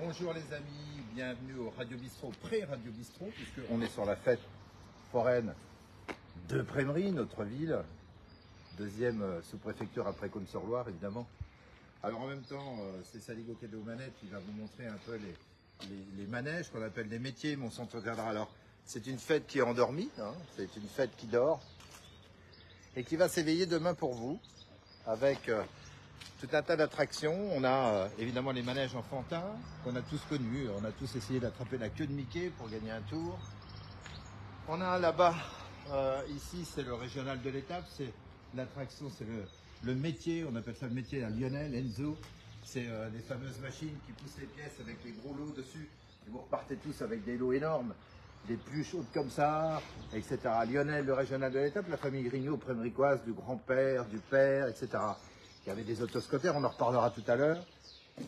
Bonjour les amis, bienvenue au Radio Bistrot, pré-Radio Bistrot, puisqu'on est sur la fête foraine de Prémery, notre ville, deuxième sous-préfecture après Cône-sur-Loire évidemment. Alors en même temps, c'est Saligo qui est aux manettes, qui va vous montrer un peu les manèges qu'on appelle les métiers, mais on s'en regardera. Alors c'est une fête qui est endormie, hein, c'est une fête qui dort et qui va s'éveiller demain pour vous avec tout un tas d'attractions. On a évidemment les manèges enfantins qu'on a tous connus. On a tous essayé d'attraper la queue de Mickey pour gagner un tour. On a là-bas, ici c'est le régional de l'étape, c'est l'attraction, c'est le métier, on appelle ça le métier à Lionel, Enzo. C'est les fameuses machines qui poussent les pièces avec les gros lots dessus. Et vous repartez tous avec des lots énormes, des plus chaudes comme ça, etc. Lionel, le régional de l'étape, la famille Grignot, prémericoise, du grand-père, du père, etc. Il y avait des autoscooters, on en reparlera tout à l'heure.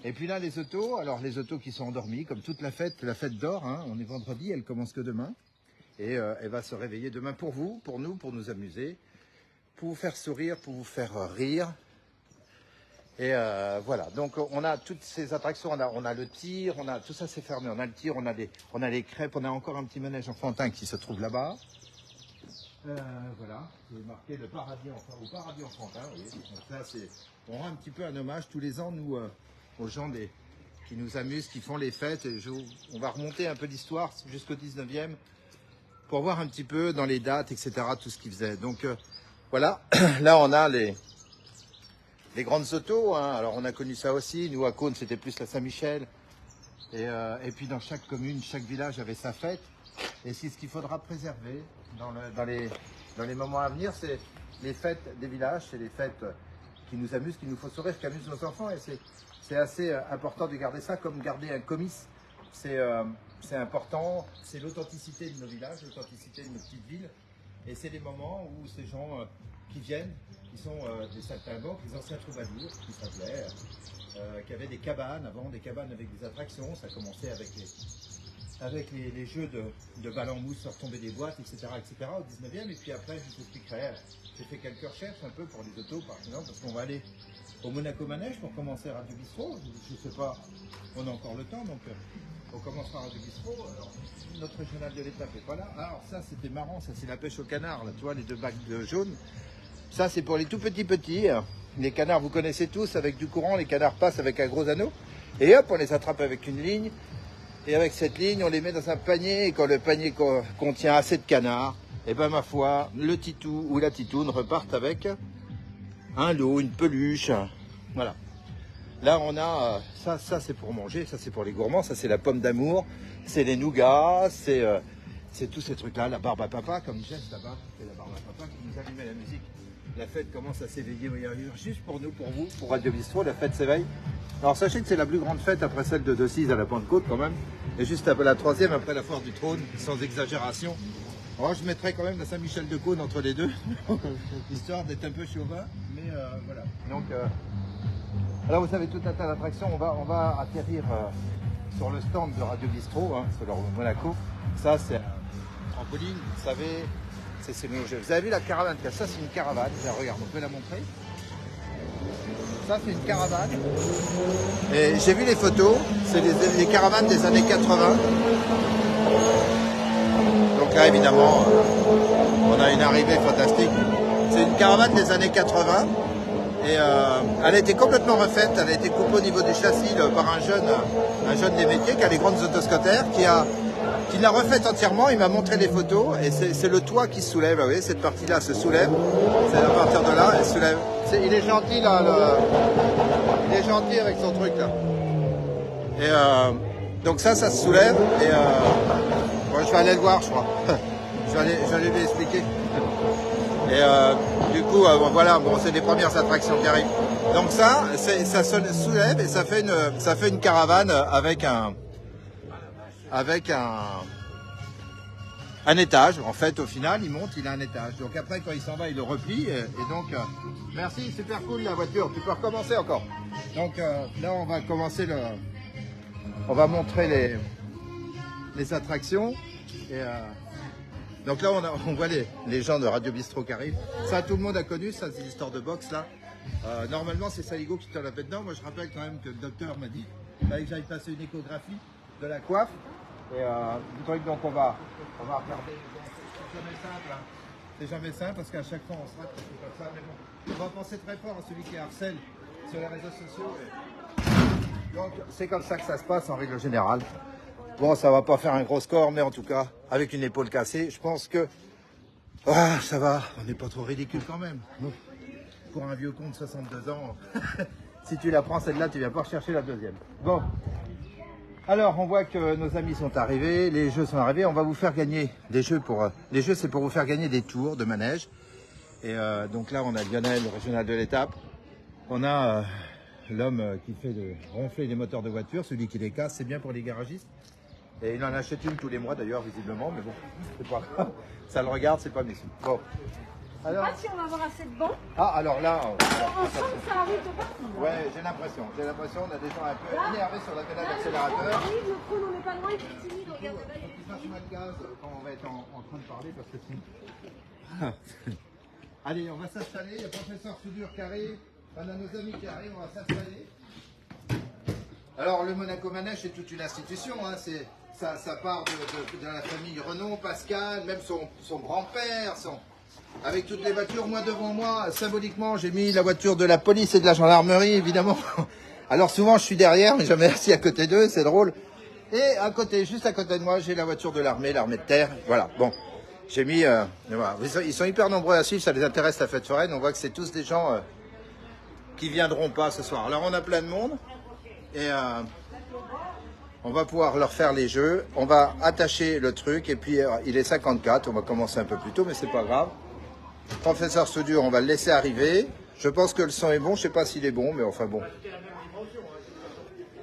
Et puis là, les autos, alors les autos qui sont endormies, comme toute la fête dort, hein, on est vendredi, elle commence que demain. Et elle va se réveiller demain pour vous, pour nous, pour nous amuser, pour vous faire sourire, pour vous faire rire. Et voilà, donc on a toutes ces attractions, on a le tir, on a tout ça c'est fermé, on a le tir, on a les crêpes, on a encore un petit manège enfantin qui se trouve là-bas. Voilà, c'est marqué le paradis au paradis enfantin, oui. Donc ça c'est, on rend un petit peu un hommage tous les ans nous aux gens qui nous amusent, qui font les fêtes. Et on va remonter un peu l'histoire jusqu'au 19e pour voir un petit peu dans les dates, etc. tout ce qu'ils faisaient. Donc voilà, là on a les grandes autos, hein. Alors on a connu ça aussi, nous à Cône c'était plus la Saint-Michel. Et puis dans chaque commune, chaque village avait sa fête. Et c'est ce qu'il faudra préserver dans les moments à venir, c'est les fêtes des villages, c'est les fêtes qui nous amusent, qui nous font sourire, qui amusent nos enfants. Et c'est assez important de garder ça, comme garder un comice. C'est important, c'est l'authenticité de nos villages, l'authenticité de nos petites villes. Et c'est les moments où ces gens qui viennent, qui sont des saltimbanques, les anciens troubadours, qui s'appelaient, qui avaient des cabanes avant, des cabanes avec des attractions. Ça commençait avec les jeux de balles en mousse, sur tomber des boîtes, etc., au 19e. Et puis après, je vous expliquerai, j'ai fait quelques recherches un peu pour les autos, par exemple, parce qu'on va aller au Monaco Manège pour commencer Radio Bistrot. Je ne sais pas, on a encore le temps, donc on commencera Radio Bistrot. Alors, notre régional de l'étape n'est pas là. Alors ça, c'était marrant, ça c'est la pêche au canard, là, tu vois, les deux bacs jaunes. Ça, c'est pour les tout petits. Les canards, vous connaissez tous, avec du courant, les canards passent avec un gros anneau. Et hop, on les attrape avec une ligne. Et avec cette ligne, on les met dans un panier. Et quand le panier contient assez de canards, et ben ma foi, le titou ou la titoune repartent avec un lot, une peluche. Voilà. Là, on a ça c'est pour manger, ça c'est pour les gourmands, ça c'est la pomme d'amour, c'est les nougats, c'est tous ces trucs-là, la barbe à papa, comme Jess là-bas, c'est la barbe à papa qui nous allumait la musique. La fête commence à s'éveiller, juste pour nous, pour vous, pour Radio Bistrot, la fête s'éveille. Alors sachez que c'est la plus grande fête après celle de Decize à la Pentecôte quand même, et juste après la troisième, après la foire du trône, sans exagération. Alors je mettrai quand même la Saint-Michel de Cône entre les deux, histoire d'être un peu chauvin, mais voilà. Donc, alors vous savez, tout un tas d'attractions, on va atterrir sur le stand de Radio Bistrot, hein, sur le Monaco. Ça c'est un trampoline, vous savez. Vous avez vu la caravane? Ça c'est une caravane, regarde, on peut la montrer. Ça c'est une caravane. Et j'ai vu les photos, c'est les caravanes des années 80. Donc là évidemment, on a une arrivée fantastique. C'est une caravane des années 80. Et elle a été complètement refaite, elle a été coupée au niveau du châssis par un jeune des métiers qui a les grandes autoscooters, qui l'a refaite entièrement. Il m'a montré les photos et c'est le toit qui se soulève. Vous voyez, cette partie-là se soulève. C'est à partir de là, elle se soulève. Il est gentil là, il est gentil avec son truc là. Et donc ça se soulève. Et bon, je vais aller le voir, je crois. je vais aller lui expliquer. Et du coup, voilà, bon, c'est les premières attractions qui arrivent. Donc ça se soulève et ça fait une caravane avec un étage. En fait, au final, il monte, il a un étage. Donc après, quand il s'en va, il le replie. Et donc, merci, super cool la voiture. Tu peux recommencer encore. Donc là, on va commencer on va montrer les attractions. Et donc là, on voit les gens de Radio Bistrot qui arrivent. Ça, tout le monde a connu, ça, c'est l'histoire de boxe là. Normalement, c'est Saligo qui te l'a fait dedans. Moi, je rappelle quand même que le docteur m'a dit Il fallait que j'aille passer une échographie de la coiffe. Et du truc, donc on va regarder. C'est jamais simple, hein. C'est jamais simple parce qu'à chaque fois on se rate parce que comme ça. Mais bon, on va penser très fort à celui qui harcèle sur les réseaux sociaux. Donc c'est comme ça que ça se passe en règle générale. Bon, ça va pas faire un gros score, mais en tout cas, avec une épaule cassée, je pense que ça va. On n'est pas trop ridicule quand même. Bon, pour un vieux con de 62 ans, si tu la prends celle-là, tu viens pas rechercher la deuxième. Bon. Alors, on voit que nos amis sont arrivés, les jeux sont arrivés. On va vous faire gagner des jeux les jeux, c'est pour vous faire gagner des tours de manège. Et donc là, on a Lionel, le régional de l'étape. On a l'homme qui fait ronfler les moteurs de voiture, celui qui les casse, c'est bien pour les garagistes. Et il en achète une tous les mois d'ailleurs, visiblement, mais bon, c'est pas grave. Ça le regarde, c'est pas méchant. Bon. Alors... Je sais pas si on va avoir assez de bancs. Ah, alors là... Ensemble, ça arrive de partout. Ouais, j'ai l'impression, on a des gens un peu énervés sur la pédale d'accélérateur. Arrive, le trône, on n'est pas loin, il est timide, regarde. Il faut qu'il fasse moins de gaz quand on va être en train de parler, parce que sinon... Allez, on va s'installer, il y a professeur Soudure qui arrive, on a nos amis qui arrivent, on va s'installer. Alors, le Monaco Manège, c'est toute une institution, hein. Ça part de la famille Renault, Pascal, même son grand-père, avec toutes les voitures. Moi, devant moi, symboliquement, j'ai mis la voiture de la police et de la gendarmerie, évidemment. Alors souvent, je suis derrière, mais jamais assis à côté d'eux, c'est drôle. Et à côté, juste à côté de moi, j'ai la voiture de l'armée de terre. Voilà, bon, j'ai mis... voilà. Ils sont hyper nombreux à suivre, ça les intéresse la fête foraine. On voit que c'est tous des gens qui viendront pas ce soir. Alors, on a plein de monde. Et... on va pouvoir leur faire les jeux, on va attacher le truc et puis il est 54, on va commencer un peu plus tôt mais c'est pas grave. Professeur Soudure, on va le laisser arriver. Je pense que le son est bon, je sais pas s'il est bon mais enfin bon.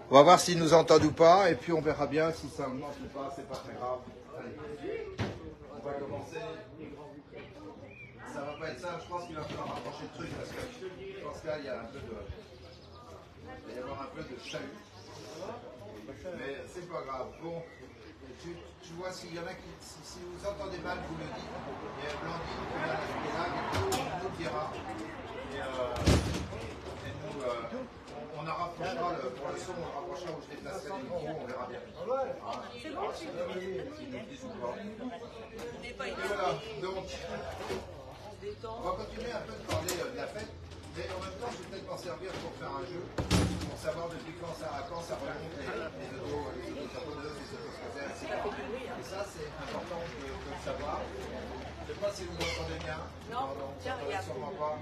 On va voir s'il nous entend ou pas et puis on verra bien si ça augmente ou pas, c'est pas très grave. Allez. On va commencer. Ça va pas être simple, je pense qu'il va falloir rapprocher le truc parce que je pense que là il y a un peu de... il va y avoir un peu de chahut. Mais c'est pas grave. Bon, tu vois, s'il y en a qui, si vous entendez mal, vous le dites. Il y a Blandine qui vient qui est là, qui nous dira. Et nous, on rapprochera pour le son, on rapprochera où je déplacerai les micros, on verra bien. C'est bon, tu Et voilà, donc, on va continuer un peu de parler de la fête. Mais en même temps, je vais peut-être m'en servir pour faire un jeu, pour savoir depuis quand ça remonte les autos japonaises, les autos scolaires, etc. Et ça, c'est important de le savoir. Je ne sais pas si vous m'entendez bien. Non, tiens, regarde. Sûrement pas.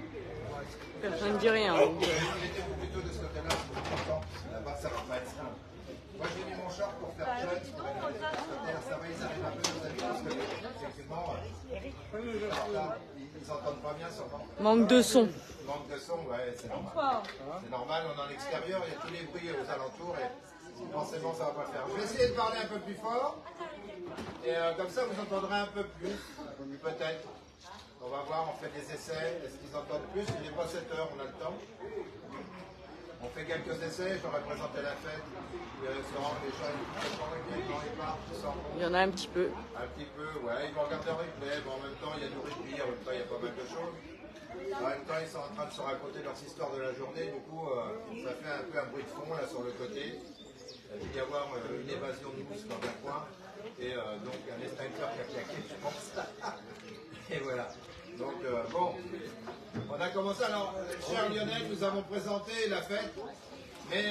Personne ne dit rien. Mettez-vous plutôt de ce côté-là, c'est important. Là-bas, ça va pas être simple. Moi, j'ai mis mon short pour faire jeune. Ça va, ils arrivent un peu nos amis, parce que, effectivement, ils n'entendent pas bien sûrement. Manque de son. Manque de son, ouais, c'est normal. C'est normal, on est en extérieur, il y a tous les bruits aux alentours et forcément ça va pas le faire. Je vais essayer de parler un peu plus fort et comme ça vous entendrez un peu plus, peut-être. On va voir, on fait des essais, est-ce qu'ils entendent plus? Il n'est pas 7 heures, on a le temps. On fait quelques essais, je leur ai présenté la fête. Les restaurants, les gens, ils partent, tout ça. Il y en a un petit peu. Un petit peu, ouais, ils vont regarder un replay, mais en même temps il y a du rugby, en même temps il y a pas mal de choses. En même temps, ils sont en train de se raconter leurs histoires de la journée. Du coup, ça fait un peu un bruit de fond là sur le côté. Il va y avoir une évasion de mousse dans un coin. Et donc un extincteur qui a claqué, je pense. Et voilà. Donc, bon, on a commencé. Alors, cher Lionel, nous avons présenté la fête. Mais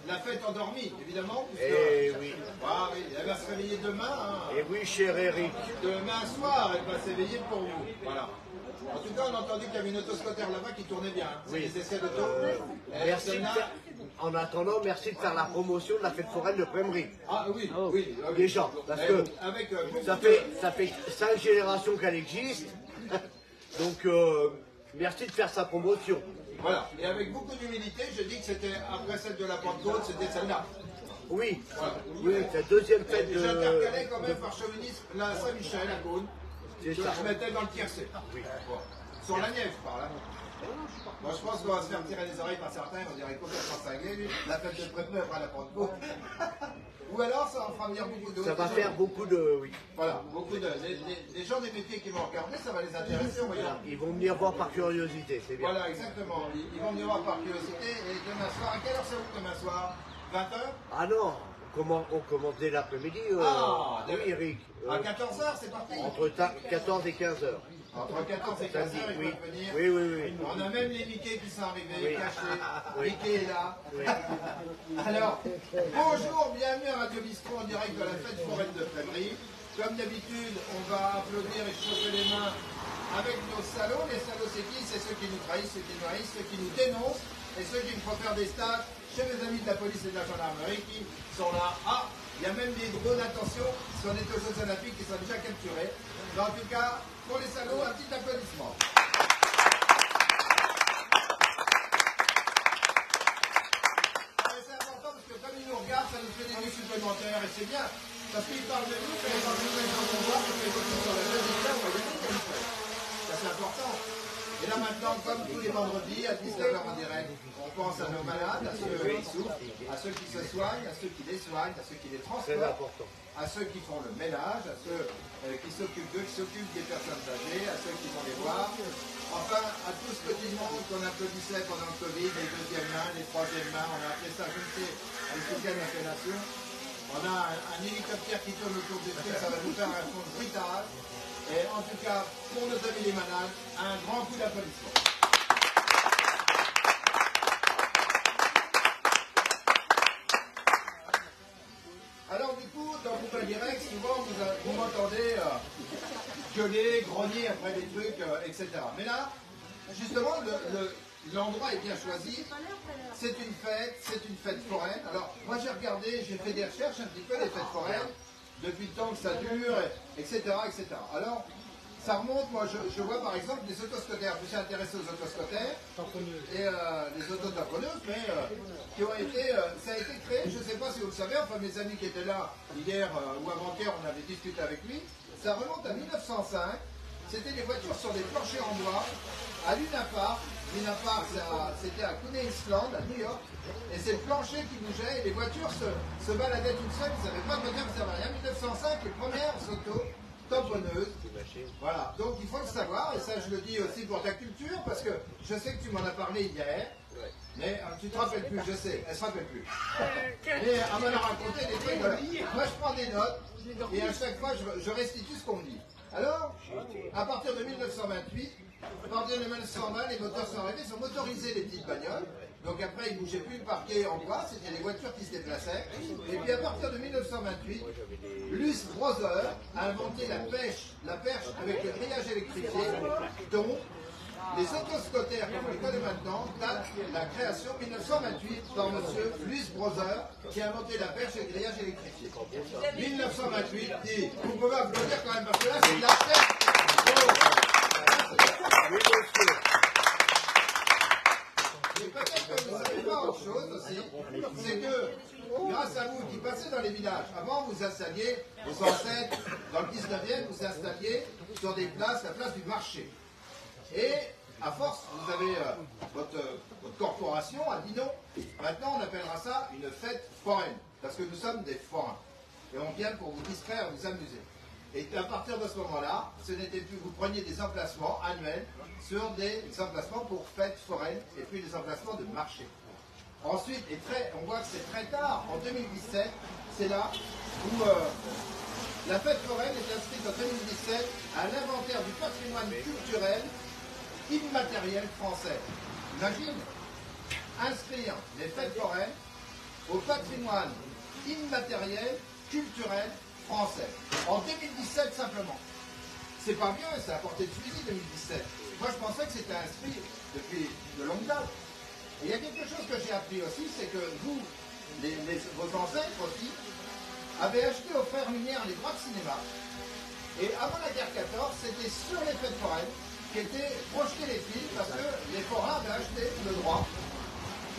la fête endormie, évidemment. Eh oui. Ah oui, elle va se réveiller demain. Hein. Et oui, cher Eric. Demain soir, elle va s'éveiller pour vous. Voilà. En tout cas, on a entendu qu'il y avait une autoscooter là-bas qui tournait bien. Hein. Oui. Des essais d'auto. Merci de faire- En attendant, merci de faire la promotion de la fête foraine de Prémery. Ah oui, oui. Déjà, parce que avec, ça fait 5 générations qu'elle existe. Donc, merci de faire sa promotion. Voilà. Et avec beaucoup d'humilité, je dis que c'était après celle de la Pentecôte, c'était celle-là. Oui, Voilà. oui, c'est la deuxième fête de... J'intercalais quand même par chauvinisme la Saint-Michel à Cône, que C'est ça. je mettais dans le tiercé. Oui. Bon. Sur la Nièvre, par là. Moi, je pense qu'on va se faire tirer les oreilles par certains, on dirait complètement cinglé, lui. La fête de Préveneur à la Pentecôte. Ou alors, ça en fera venir beaucoup d'autres. Ça va faire beaucoup de... Oui. Voilà, beaucoup de... Les gens des métiers qui vont regarder, ça va les intéresser, voyons. Ils vont venir voir par curiosité, c'est bien. Voilà, exactement. Ils vont venir voir par curiosité et demain soir, à quelle heure ça ouvre demain soir? 20h? Ah non, on commence dès l'après-midi. Ah, oui, Eric. À 14h, c'est parti. Entre 14 et 15 heures. Entre 14 et 15h, Samedi, ils oui. peuvent venir. Oui, oui, oui. On a même les Mickey qui sont arrivés, Oui. cachés. Oui. Mickey est là. Oui. Alors, bonjour, bienvenue à Radio Bistro en direct de la fête foraine de Fabry. Comme d'habitude, on va applaudir et chauffer les mains avec nos salauds. Les salauds, c'est qui? C'est ceux qui nous trahissent, ceux qui nous haïssent, ceux qui nous dénoncent et ceux qui me font faire des stats chez les amis de la police et de la gendarmerie qui sont là. Ah, il y a même des drones, attention, si on est aux Jeux Olympiques, qui sont déjà capturés. Mais en tout cas, pour les salauds, un petit applaudissement. C'est important parce que comme ils nous regardent, ça nous fait des vues supplémentaires et c'est bien. Parce qu'ils parlent de nous, quand ils parlent de nous, quand on voit, parce que quand ils sont sur la chaîne, on va gagner comme ça. Ça c'est important. Et là maintenant, comme tous les vendredis, à 19h en direct, on pense à nos malades, à ceux qui souffrent, à ceux qui se soignent, à ceux qui les soignent, à ceux qui les Très transportent, important. à ceux qui font le ménage, à ceux qui s'occupent d'eux, qui s'occupent des personnes âgées, à ceux qui vont les voir. Enfin, à tout ce petit monde qu'on applaudissait pendant le Covid, les deuxièmes mains, les troisièmes mains, on a appelé ça, je ne sais, avec quelle appellation. On a un hélicoptère qui tourne autour du truc, ça va nous faire un fond de bruitage. Et en tout cas, pour nos amis les malades, un grand coup d'applaudissement. Alors du coup, dans Coupe Direct, souvent vous m'entendez gueuler, grogner après des trucs, etc. Mais là, justement, l'endroit est bien choisi. C'est une fête foraine. Alors, moi j'ai regardé, j'ai fait des recherches un petit peu des fêtes foraines, depuis le temps que ça dure, etc., etc. Alors, ça remonte, moi je vois par exemple les autoscooters, je me suis intéressé aux autoscooters, et les autotamponneuses, mais qui ont été, ça a été créé, je ne sais pas si vous le savez, enfin mes amis qui étaient là hier ou avant-hier, on avait discuté avec lui, ça remonte à 1905, c'était des voitures sur des planchers en bois, à Luna Park, c'était à Coney Island, à New York, et c'est le plancher qui bougeait, et les voitures se baladaient toutes seules, ils n'avaient pas de moteur, ils n'avaient rien. 1905, les premières auto-tamponneuses. Voilà, donc il faut le savoir, et ça je le dis aussi pour ta culture, parce que je sais que tu m'en as parlé hier, mais tu te rappelles plus, je sais, elle se rappelle plus. Mais elle m'en a raconté des trucs, voilà. Moi je prends des notes, et à chaque fois je restitue ce qu'on me dit. Alors, à partir de 1928, à partir de 1920, les moteurs sont arrivés, ils ont motorisé les petites bagnoles. Donc après, ils ne bougeaient plus le parquet en bois, c'était les voitures qui se déplaçaient. Et puis à partir de 1928, Luce Brother a inventé la perche avec le grillage électrifié, dont les autoscooters, comme on les connaît maintenant, datent de la création 1928 par monsieur Luce Brother, qui a inventé la perche et le grillage électrifié. 1928, et vous pouvez applaudir quand même, parce que là, c'est de la perche. Oui, monsieur. Et peut-être que vous ne savez pas autre chose aussi, c'est que grâce à vous qui passez dans les villages, avant vous installiez, vos ancêtres, dans le 19e, vous installiez sur des places, la place du marché. Et à force, vous avez votre corporation a dit non. Maintenant, on appellera ça une fête foraine, parce que nous sommes des forains. Et on vient pour vous distraire, vous amuser. Et à partir de ce moment-là, ce n'était plus, vous preniez des emplacements annuels sur des emplacements pour fêtes foraines et puis des emplacements de marché. Ensuite, on voit que c'est très tard, en 2017, c'est là où la fête foraine est inscrite en 2017 à l'inventaire du patrimoine culturel immatériel français. Imagine, inscrire les fêtes foraines au patrimoine immatériel culturel français. En 2017 simplement. C'est pas vieux, ça a porté de fusil 2017. Moi je pensais que c'était inscrit depuis de longue date. Et il y a quelque chose que j'ai appris aussi, c'est que vous, vos ancêtres aussi, avez acheté aux frères Lumière les droits de cinéma. Et avant la guerre 14, c'était sur les fêtes foraines qu'étaient projetés les films parce que les forains avaient acheté le droit.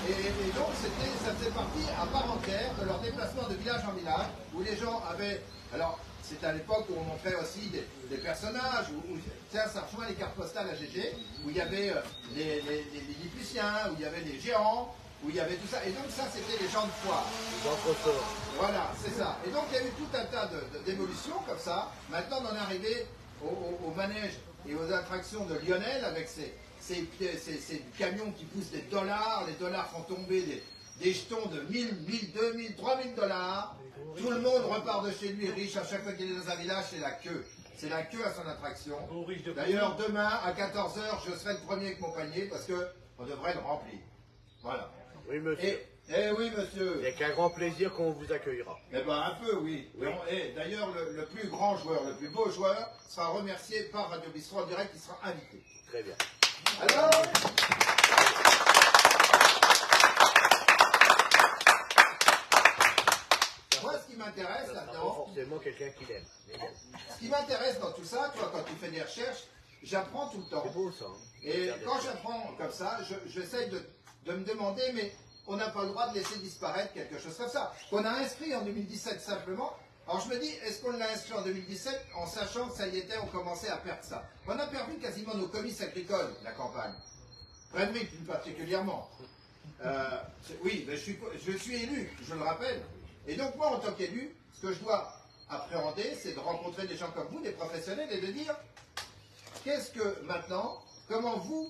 Et donc ça faisait partie à part entière de leur déplacement de village en village, où les gens avaient... Alors, c'était à l'époque où on montrait aussi des personnages, ça rejoint les cartes postales à GG, où il y avait les Lilliputiens, où il y avait les géants, où il y avait tout ça. Et donc ça, c'était les gens de foire. Voilà, c'est ça. Et donc il y a eu tout un tas d'évolutions comme ça. Maintenant, on en est arrivé au manège et aux attractions de Lionel avec ces camions qui poussent des dollars. Les dollars font tomber des jetons de 1000, 1000, 2000, 3000 $. Tout le monde repart de chez lui riche. À chaque fois qu'il est dans un village, c'est la queue. C'est la queue à son attraction. D'ailleurs, demain, à 14 h, je serai le premier avec mon panier parce qu'on devrait le remplir. Voilà. Oui, monsieur. Eh oui, monsieur. C'est avec un grand plaisir qu'on vous accueillera. Eh ben, un peu, oui. Oui. Et d'ailleurs, le plus grand joueur, le plus beau joueur, sera remercié par Radio Bistro en direct, il sera invité. Très bien. Alors, moi, ce qui m'intéresse Pas là-dedans, forcément quelqu'un qui l'aime. ce qui m'intéresse dans tout ça, toi, quand tu fais des recherches, j'apprends tout le temps. C'est beau ça. Hein. Et quand j'apprends comme ça, j'essaye de me demander, mais on n'a pas le droit de laisser disparaître quelque chose comme ça. Qu'on a inscrit en 2017 simplement. Alors je me dis, est-ce qu'on l'a inscrit en 2017 en sachant que ça y était, on commençait à perdre ça? On a perdu quasiment nos comices agricoles, la campagne. Brédry plus particulièrement. Oui, mais je suis élu, je le rappelle. Et donc moi, en tant qu'élu, ce que je dois appréhender, c'est de rencontrer des gens comme vous, des professionnels, et de dire, qu'est-ce que maintenant, comment vous,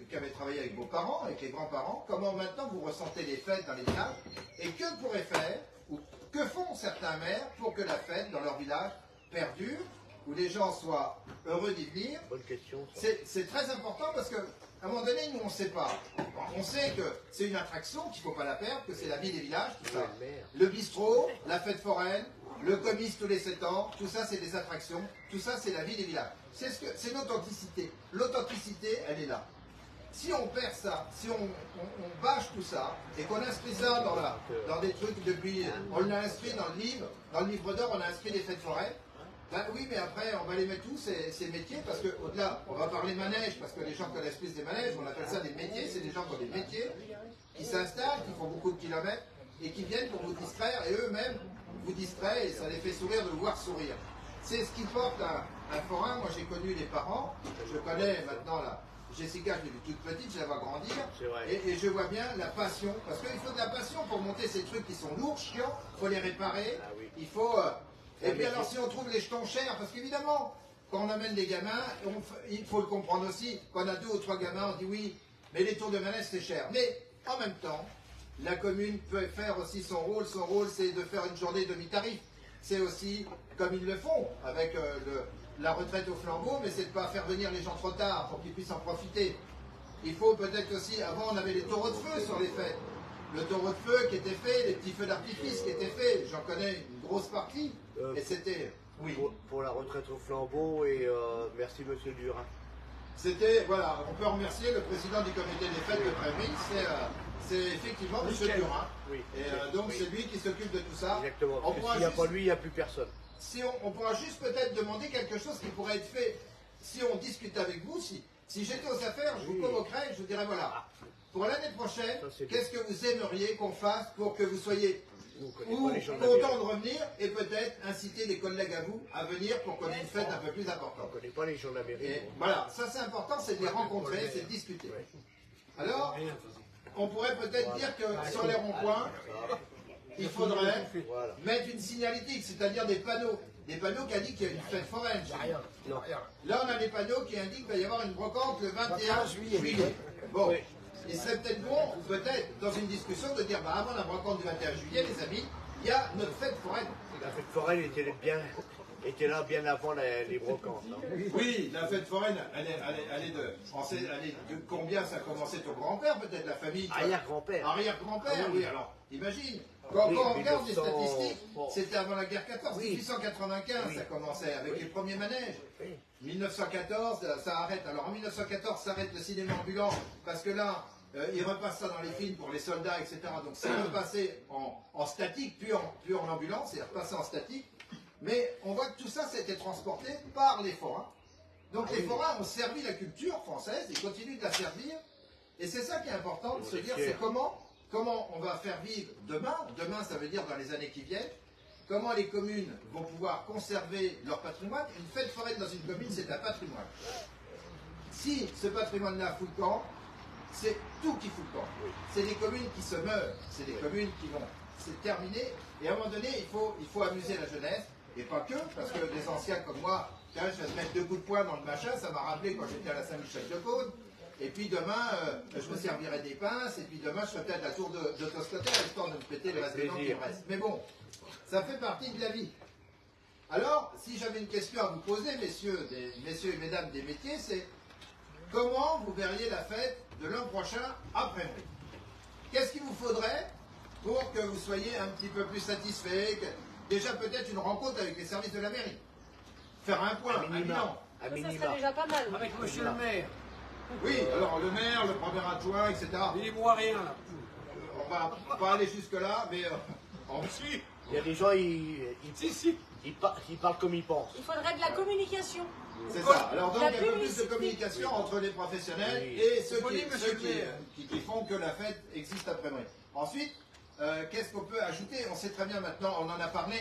qui avez travaillé avec vos parents, avec les grands-parents, comment maintenant vous ressentez les fêtes dans les villages, et que pourraient faire, ou que font certains maires pour que la fête dans leur village perdure, où les gens soient heureux d'y venir. Bonne question. Ça. C'est très important parce que, à un moment donné, nous on ne sait pas. On sait que c'est une attraction, qu'il ne faut pas la perdre, que c'est la vie des villages, tout ça. Le bistrot, la fête foraine, le comice tous les 7 ans, tout ça c'est des attractions, tout ça c'est la vie des villages. C'est l'authenticité. L'authenticité, elle est là. Si on perd ça, si on bâche tout ça, et qu'on inscrit ça dans des trucs depuis... On l'a inscrit dans le livre d'or, on a inscrit les fêtes foraines. Ben oui, mais après, on va les mettre tous, ces métiers, parce qu'au-delà, on va parler manège, parce que les gens connaissent plus des manèges, on appelle ça des métiers, c'est des gens qui ont des métiers, qui s'installent, qui font beaucoup de kilomètres, et qui viennent pour vous distraire, et eux-mêmes vous distraient, et ça les fait sourire de vous voir sourire. C'est ce qui porte un forain. Moi, j'ai connu les parents, je connais maintenant Jessica, je l'ai vue toute petite, je la vois grandir, et je vois bien la passion, parce qu'il faut de la passion pour monter ces trucs qui sont lourds, chiants, il faut les réparer, il faut... Et puis alors si on trouve les jetons chers, parce qu'évidemment, quand on amène des gamins, il faut le comprendre aussi, quand on a 2 ou 3 gamins, on dit oui, mais les tours de manège c'est cher. Mais en même temps, la commune peut faire aussi son rôle c'est de faire une journée demi-tarif. C'est aussi, comme ils le font, avec la retraite au flambeau, mais c'est de ne pas faire venir les gens trop tard pour qu'ils puissent en profiter. Il faut peut-être aussi, avant on avait les taureaux de feu sur les fêtes. Le taureau de feu qui était fait, les petits feux d'artifice qui étaient faits, j'en connais une grosse partie. Et c'était... Oui. Pour la retraite au flambeau, et merci monsieur Durin. C'était, voilà, on peut remercier le président du comité des fêtes de Tréville, c'est effectivement M. Durin. Oui. Et donc c'est lui qui s'occupe de tout ça. Exactement, parce que s'il n'y a pas lui, il n'y a plus personne. Si on pourra juste peut-être demander quelque chose qui pourrait être fait, si on discute avec vous, si j'étais aux affaires, je vous convoquerais, je vous dirais voilà, pour l'année prochaine, qu'est-ce que vous aimeriez qu'on fasse pour que vous soyez content de revenir et peut-être inciter les collègues à vous à venir pour qu'on ait une fête un peu plus importante. On ne connaît pas les gens de la mairie. Voilà, ça c'est important, c'est de les rencontrer, c'est de discuter. Alors, on pourrait peut-être dire que sur les ronds-points, il faudrait mettre une signalétique, c'est-à-dire des panneaux qui indiquent qu'il y a une fête foraine. Là, on a des panneaux qui indiquent qu'il va y avoir une brocante le 21 juillet. Bon. Il serait peut-être bon, ou peut-être dans une discussion, de dire bah, avant la brocante du 21 juillet, les amis, il y a notre fête foraine. La fête foraine était là bien avant les brocantes. Hein. Oui, la fête foraine, elle est de combien ça a commencé ton grand-père, peut-être la famille. Arrière-grand-père. Arrière-grand-père, oui, alors imagine. Quand on regarde les statistiques, c'était avant la guerre 14, 1895 ça commençait avec les premiers manèges. 1914, ça arrête. Alors en 1914, ça arrête le cinéma ambulant, parce que là, ils repassent ça dans les films pour les soldats, etc. Donc c'est repassé en statique, puis en ambulance, c'est repassé en statique. Mais on voit que tout ça, ça a été transporté par les forains. Donc les forains ont servi la culture française et continuent de la servir. Et c'est ça qui est important de se dire, c'est comment on va faire vivre demain. Demain, ça veut dire dans les années qui viennent. Comment les communes vont pouvoir conserver leur patrimoine. Une fête foraine dans une commune, c'est un patrimoine. Si ce patrimoine-là fout le camp, c'est tout qui fout le camp. C'est des communes qui se meurent, c'est des communes qui vont se terminer. Et à un moment donné, il faut amuser la jeunesse. Et pas que, parce que des anciens comme moi, tiens, je vais te mettre 2 coups de poing dans le machin, ça m'a rappelé quand j'étais à la Saint-Michel-de-Cône. Et puis demain, je me servirai des pinces, et puis demain, je ferai peut-être la tour d'autoscooter, histoire de me péter le reste des dents qui me reste. Mais bon, ça fait partie de la vie. Alors, si j'avais une question à vous poser, messieurs et mesdames des métiers, c'est comment vous verriez la fête de l'an prochain après Prémery? Qu'est-ce qu'il vous faudrait pour que vous soyez un petit peu plus satisfait? Déjà peut-être une rencontre avec les services de la mairie. Faire un point, un bilan. À Ça minima. serait déjà pas mal. Avec monsieur le maire. Oui, alors le maire, le premier adjoint, etc. Il voit rien là. On va pas aller jusque-là, mais Si, Il y a des gens, si. ils parlent comme ils pensent. Il faudrait de la communication. c'est ça. Alors donc La il y a un peu plus de publicité. communication entre les professionnels Oui. et ceux, Oui, monsieur le maire. qui font que la fête existe après Prémery. Ensuite, qu'est-ce qu'on peut ajouter? On sait très bien maintenant, on en a parlé,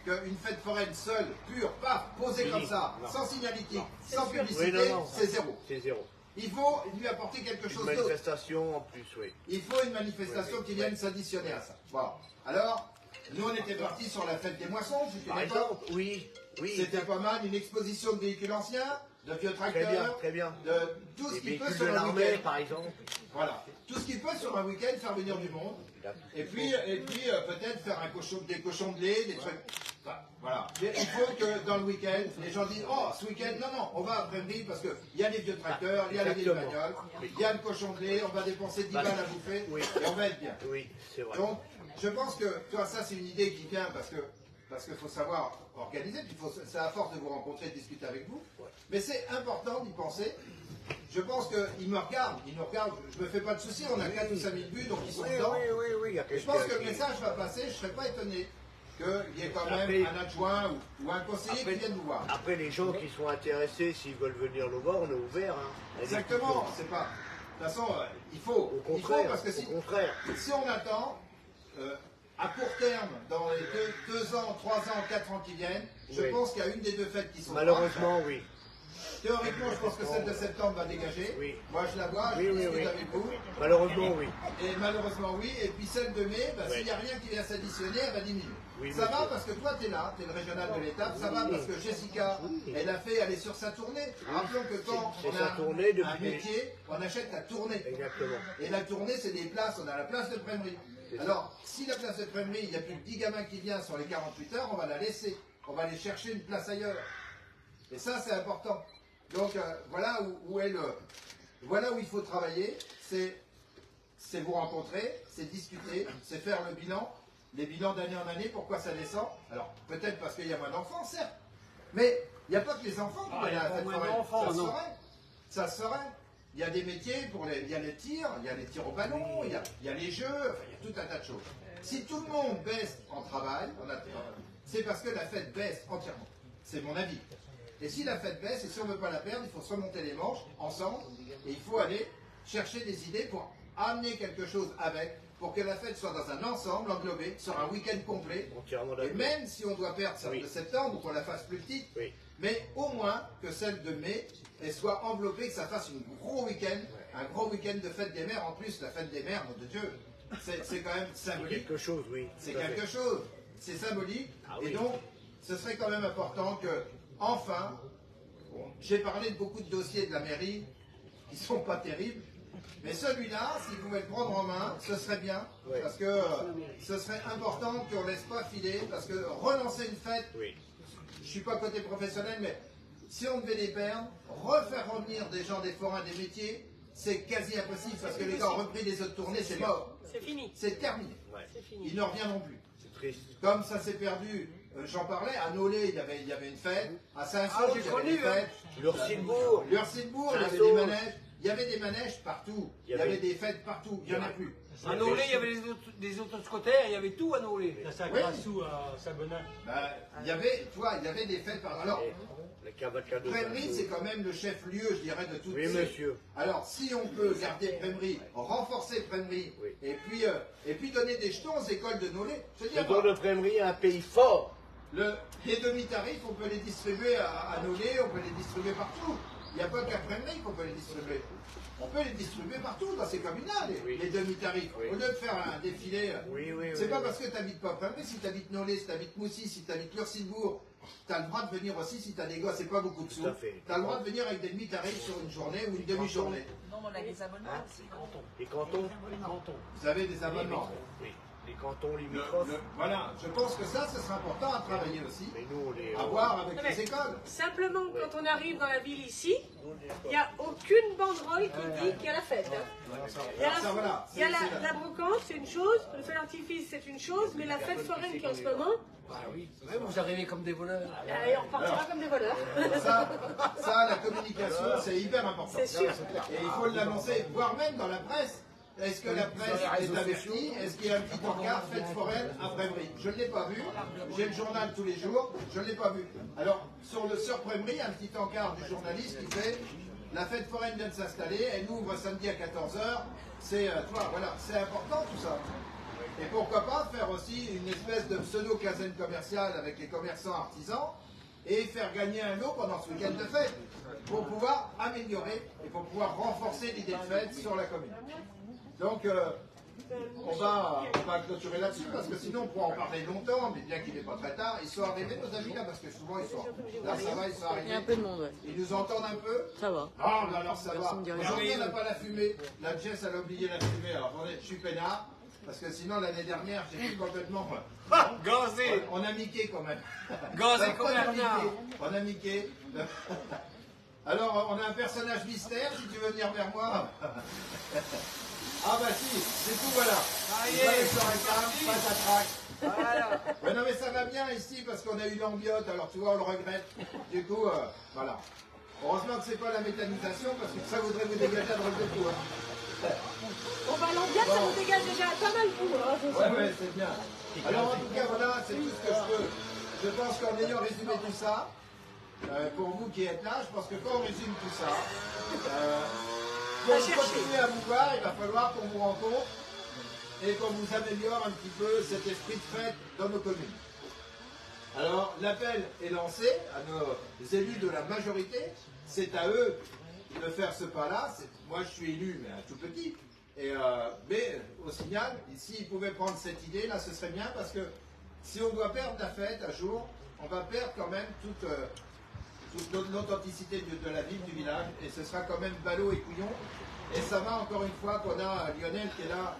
qu'une fête foraine seule, pure, paf, posée Oui. comme ça, Non. sans signalétique, sans sûr. publicité, Oui, non. c'est zéro. C'est zéro. Il faut lui apporter quelque Une chose d'autre. manifestation en plus, oui. Il faut une manifestation qui vienne s'additionner à ça. Voilà. Alors, nous on était partis sur la fête des moissons, jusqu'à Par l'époque. exemple, oui. C'était pas mal, une exposition de véhicules anciens, de vieux Très tracteurs, bien, très bien. de tout ce Les qui peut véhicules sur de un l'armée, week-end. par exemple. Voilà. Tout ce qui peut sur un week-end faire venir du monde. Et puis peut-être faire des cochons de lait, des trucs. Enfin, voilà. Il faut que dans le week-end, les gens disent oh, ce week-end, non, on va à Prémery parce qu'il y a les vieux tracteurs, il y a les vieilles Exactement. bagnoles, il y a le cochon de lait, on va dépenser 10 balles à bouffer Oui. et on va être bien. Oui, c'est vrai. Donc, je pense que, toi, ça, c'est une idée qui vient parce qu'il faut savoir organiser, puis c'est à force de vous rencontrer, de discuter avec vous. Mais c'est important d'y penser. Je pense qu'ils me regardent, ils nous regardent, je me fais pas de soucis, on a 4 ou 5 000 vues, donc ils sont Oui, dedans. il y a Et je pense que quelqu'un le qui- message va passer, je ne serais pas étonné qu'il y ait quand même Après- un adjoint ou un conseiller Après- qui vienne nous voir. Après, les gens qui sont intéressés, s'ils veulent venir nous voir, on est ouvert. Hein. Exactement, c'est pas. De toute façon, il faut. Au Il faut contraire, parce que si, au contraire. si on attend, à court terme, dans les 2 ans, 3 ans, 4 ans qui viennent, je Oui. pense qu'il y a une des deux fêtes qui sont Malheureusement, oui. Théoriquement, je pense que celle de septembre va dégager. Oui. Moi, je la vois, je Oui, oui, discute oui. avec vous. Malheureusement, oui. Et malheureusement, oui. Et puis celle de mai, bah, Oui. s'il n'y a rien qui vient s'additionner, elle va diminuer. Oui, ça va monsieur. parce que toi, tu es là, tu es le régional de l'étape. Ça va parce que Jessica, elle est sur sa tournée. Rappelons que quand C'est on sa a tournée depuis- un métier, on achète la tournée. Exactement. Et la tournée, c'est des places. On a la place de Prémery. C'est ça. Alors, si la place de Prémery, il n'y a plus que 10 gamins qui viennent sur les 48 heures, on va la laisser. On va aller chercher une place ailleurs. Et ça, c'est important. Donc, voilà voilà où il faut travailler. C'est vous rencontrer, c'est discuter, c'est faire le bilan. Les bilans d'année en année, pourquoi ça descend? Alors, peut-être parce qu'il y a moins d'enfants, certes. Mais il n'y a pas que les enfants qui viennent à la fête moins foraine. d'enfants, Ça se non. ferait. Ça se ferait. Il y a des métiers, il y a les tirs, il y a les tirs au ballon, il y a les jeux, enfin, il y a tout un tas de choses. Si tout le monde baisse en travail, c'est parce que la fête baisse entièrement. C'est mon avis. Et si la fête baisse, et si on ne veut pas la perdre, il faut se remonter les manches ensemble, et il faut aller chercher des idées pour amener quelque chose avec, pour que la fête soit dans un ensemble englobé, sur un week-end complet. Entièrement Et d'accord. même si on doit perdre celle Oui. de septembre, ou qu'on la fasse plus petite, Oui. mais au moins que celle de mai, elle soit enveloppée, que ça fasse un gros week-end, un gros week-end de fête des mères. En plus, la fête des mères, mon de Dieu, c'est quand même symbolique. Quelque chose, oui. C'est tout à fait. quelque chose. C'est symbolique. Ah Et oui. donc, ce serait quand même important que, enfin, bon, j'ai parlé de beaucoup de dossiers de la mairie qui sont pas terribles. Mais celui-là, s'il pouvait le prendre en main, ce serait bien. Ouais. Parce que ce serait important qu'on ne laisse pas filer. Parce que relancer une fête, Oui. je ne suis pas côté professionnel, mais si on devait les perdre, refaire revenir des gens des forains, des métiers, c'est quasi impossible. Parce que les gars ont repris des autres tournées, c'est mort. C'est fini. C'est terminé. Ouais. C'est fini. Ils ne reviendront plus. C'est triste. Comme ça s'est perdu, j'en parlais, à Nolay, il y avait une fête, à Saint-Saul, Ah, j'ai il y avait connu, des fêtes, Lurcinbourg. Lurcinbourg, il y avait des Saint-Saul. manèges, il y avait des manèges partout, il y avait des fêtes partout, il n'y en a plus. À Nolay, il y avait des autoscooters, il y avait tout à Nolay. La Saint-Grassou à Saint-Benin. Bah, il y avait des fêtes partout. Alors, La cavalcade de Prémery, Saint-Saul. c'est quand même le chef-lieu, je dirais, de toutes Oui, ces- monsieur. Alors, si on peut garder Prémery, renforcer Prémery, Oui. et puis donner des jetons aux écoles de Nolay, je veux Le dire, don de Prémery est un pays fort. les demi-tarifs, on peut les distribuer à Nolay, on peut les distribuer partout. Il n'y a pas qu'à Prémery qu'on peut les distribuer. On peut les distribuer partout dans ces communes-là, les demi-tarifs. Au lieu de faire un défilé, c'est pas parce que tu n'habites pas Prémery, si tu habites Nolay, si tu habites Moussy, si tu habites Lurcinbourg, tu as le droit de venir aussi si tu as des gosses, c'est pas beaucoup de sous. Tu as le droit de venir avec des demi-tarifs sur une journée ou une demi-journée. Non, on a des abonnements aussi. Les cantons. Vous avez des abonnements. Oui. Les cantons limitrophes. Voilà, je pense que ça, ce sera important à travailler aussi. Mais nous, on les. À voir avec les écoles. Simplement, quand on arrive dans la ville ici, il n'y a aucune banderole qui dit qu'il y a la fête. Hein. Il y a, Ça, voilà. il y a la brocante, c'est une chose, le feu d'artifice, c'est une chose, mais la fête foraine qui est en ce moment, Ah oui, ouais, vous arrivez comme des voleurs. on repartira comme des voleurs. Ça, la communication, c'est hyper important. C'est sûr. Et il faut l'annoncer, voire même dans la presse. Est-ce que la presse est avertie? Est-ce qu'il y a un petit encart fête foraine à Prémery? Je ne l'ai pas vu. J'ai le journal tous les jours. Je ne l'ai pas vu. Alors, sur Prémery, un petit encart du journaliste qui fait la fête foraine vient de s'installer. Elle ouvre samedi à 14h. C'est voilà, c'est important tout ça. Et pourquoi pas faire aussi une espèce de pseudo-caserne commerciale avec les commerçants artisans et faire gagner un lot pendant ce week-end de fête pour pouvoir améliorer et pour pouvoir renforcer l'idée de fête sur la commune. Donc, on va clôturer là-dessus parce que sinon on pourra en parler longtemps, mais bien qu'il n'est pas très tard. Ils sont arrivés, nos amis, là, parce que souvent ils sont là, ça va, ils sont arrivés. Il y a un peu de monde, ouais. Ils nous entendent un peu. Ça va. Ah, mais alors ça va. Personne ne dit rien. Aujourd'hui, on n'a pas la fumée. La Jess, elle a oublié la fumée. Alors, attendez, je suis peinard. Parce que sinon, l'année dernière, j'étais complètement. Gazé. On a miqué quand même. Gazé comme un renard. On a miqué. Alors, on a un personnage mystère, si tu veux venir vers moi. Ah bah si, c'est tout, voilà. Ah, Vous yeah. allez sur un câble, pas à traque. Voilà. Ouais, non mais ça va bien ici parce qu'on a eu l'ambiote, alors tu vois, on le regrette. Du coup, voilà. Heureusement que c'est pas la méthanisation parce que ça voudrait vous dégager à droite de tout. Hein. On va l'ambiance, ça nous dégage déjà pas mal de vous. Hein. Ouais, c'est bien. Alors en tout cas, voilà, c'est tout ce que je peux. Je pense qu'en ayant résumé tout ça, pour vous qui êtes là, je pense que quand on résume tout ça, pour continuer à vous voir, il va falloir qu'on vous rencontre et qu'on vous améliore un petit peu cet esprit de fête dans nos communes. Alors, l'appel est lancé à nos élus de la majorité. C'est à eux de faire ce pas-là. Moi, je suis élu, mais un tout petit. Mais au signal, s'ils pouvaient prendre cette idée, là, ce serait bien parce que si on doit perdre la fête un jour, on va perdre quand même toute l'authenticité de la ville, du village, et ce sera quand même ballot et couillon. Et ça va encore une fois qu'on a Lionel qui est là,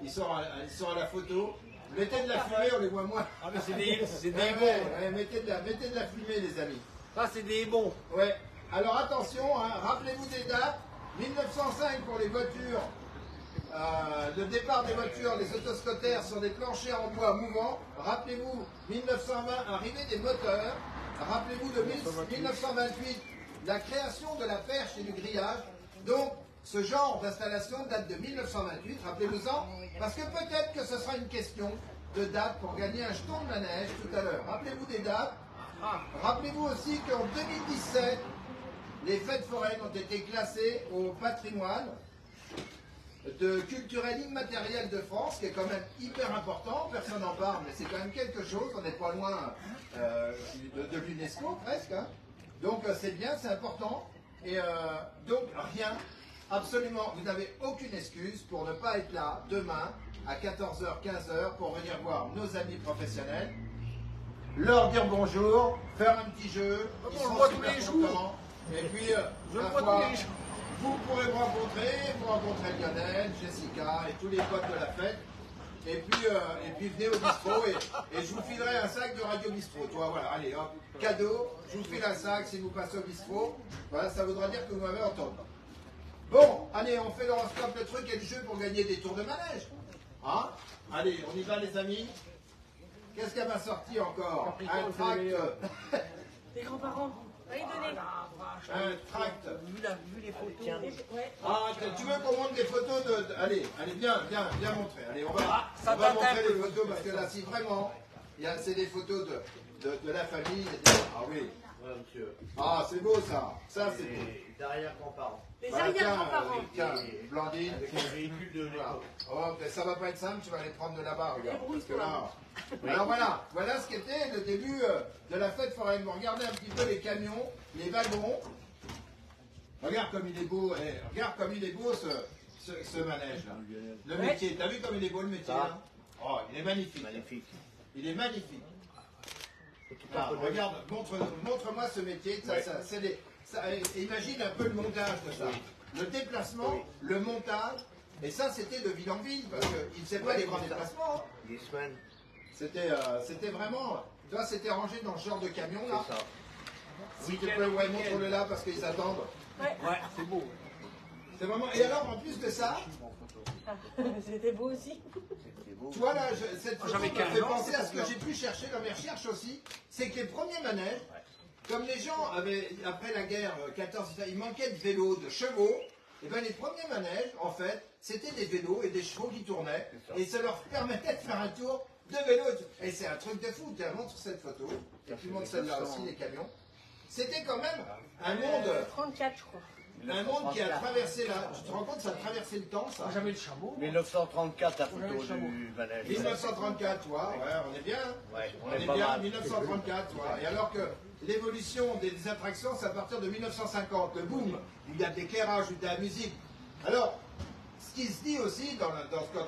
ils sont à la photo. Mettez de la fumée, on les voit moins. Ah mais c'est des Ouais, bons. ouais, mettez de la fumée, les amis. Ça c'est des bons. Ouais. Alors attention, hein, rappelez-vous des dates. 1905 pour les voitures. Le départ des voitures, les autoscooters sur des planchers en bois mouvants. Rappelez-vous, 1920, arrivée des moteurs. Rappelez-vous de 1928, la création de la perche et du grillage. Donc, ce genre d'installation date de 1928, rappelez-vous-en, parce que peut-être que ce sera une question de date pour gagner un jeton de manège tout à l'heure. Rappelez-vous des dates. Rappelez-vous aussi qu'en 2017, les fêtes foraines ont été classées au patrimoine culturel immatériel de France, qui est quand même hyper important, personne n'en parle, mais c'est quand même quelque chose, on n'est pas loin de l'UNESCO presque, hein. Donc c'est bien, c'est important, et donc rien, absolument, vous n'avez aucune excuse pour ne pas être là demain à 14h, 15h pour venir voir nos amis professionnels, leur dire bonjour, faire un petit jeu, ils On le sont voit tous super les jours. contents, et puis Je le ma vois foi, tous les jours. vous pourrez me rencontrer, vous rencontrez Lionel, Jessica et tous les potes de la fête. Et puis venez au bistrot et je vous filerai un sac de Radio Bistrot. Toi, voilà, allez, hop, cadeau, je vous file un sac si vous passez au bistrot. Voilà, ça voudra dire que vous m'avez entendu. Bon, allez, on fait l'horoscope, le truc et le jeu pour gagner des tours de manège. Hein? Allez, on y va les amis. Qu'est-ce qu'elle m'a sorti encore? Un tract. Les grands-parents, allez donner. Un tract. Vu les photos. Ouais. Ah, tu veux qu'on montre des photos de... Allez, viens montrer. Allez, on va ça date montrer un les peu. photos parce que là, si vraiment, c'est des photos de la famille. Ah oui. Voilà, monsieur. Ah, c'est beau ça. Ça, c'est beau. Et derrière grands-parents. Les Voilà, arrière-grands-parents. tiens, Blandine. Avec un véhicule de Voilà. l'époque. Oh, ben, ça va pas être simple, tu vas aller prendre de là-bas, regarde. Débrouille Parce que là... Alors voilà ce qu'était le début de la fête foraine. Vous regardez un petit peu les camions, les wagons. Regarde comme il est beau, regarde comme il est beau ce manège-là. Le métier, t'as vu comme il est beau le métier là? Oh, il est magnifique. Magnifique. Il est magnifique. Ah, regarde, montre-moi ce métier. Imagine un peu le montage de ça. Le déplacement, le montage. Et ça, c'était de ville en ville, parce qu'il ne faisait pas des grands déplacements. Hein. Des semaines. C'était vraiment... Toi, c'était rangé dans ce genre de camion là. C'est ça. Si tu peux, ouais, montre-le là, parce qu'ils attendent. Ouais. Ouais, c'est beau. C'est vraiment... Et alors, en plus de ça, C'était beau aussi. tu vois là, cette photo j'avais me 15 fait ans, penser à ce que j'ai pu chercher dans mes recherches aussi. C'est que les premiers manèges, comme les gens avaient, après la guerre 14, il manquait de vélos, de chevaux, et bien les premiers manèges, en fait, c'était des vélos et des chevaux qui tournaient, et ça leur permettait de faire un tour de vélo. Et c'est un truc de fou, tu montres cette photo, et tu montres celle-là aussi, les camions. C'était quand même un monde... 34, je crois. Un monde qui a traversé là, tu te rends compte, ça a traversé le temps, ça. Moi, j'avais le chameau. 1934, la photo du manège. 1934, tu vois, ouais, on est bien. Ouais, On est pas bien, mal. 1934, tu vois. Et alors que l'évolution des attractions, c'est à partir de 1950, le boom, où il y a de l'éclairage, où il y a de la musique. Alors, ce qui se dit aussi, quand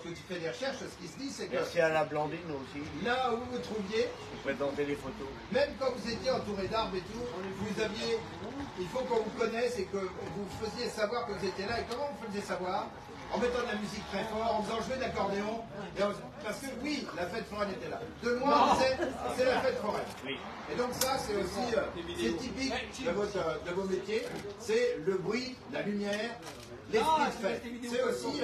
tu fais des recherches, ce qui se dit, c'est que Merci à la Blandine aussi, là où vous trouviez, pour présenter les photos. même quand vous étiez entouré d'arbres et tout, vous aviez, il faut qu'on vous connaisse et que vous faisiez savoir que vous étiez là. Et comment vous faisiez savoir? En mettant de la musique très fort, en faisant jouer de l'accordéon. Parce que oui, la fête foraine était là. De loin, on disait, c'est la fête foraine. Oui. Et donc ça, c'est aussi c'est typique de vos métiers. C'est le bruit, la lumière, l'esprit de fête. C'est aussi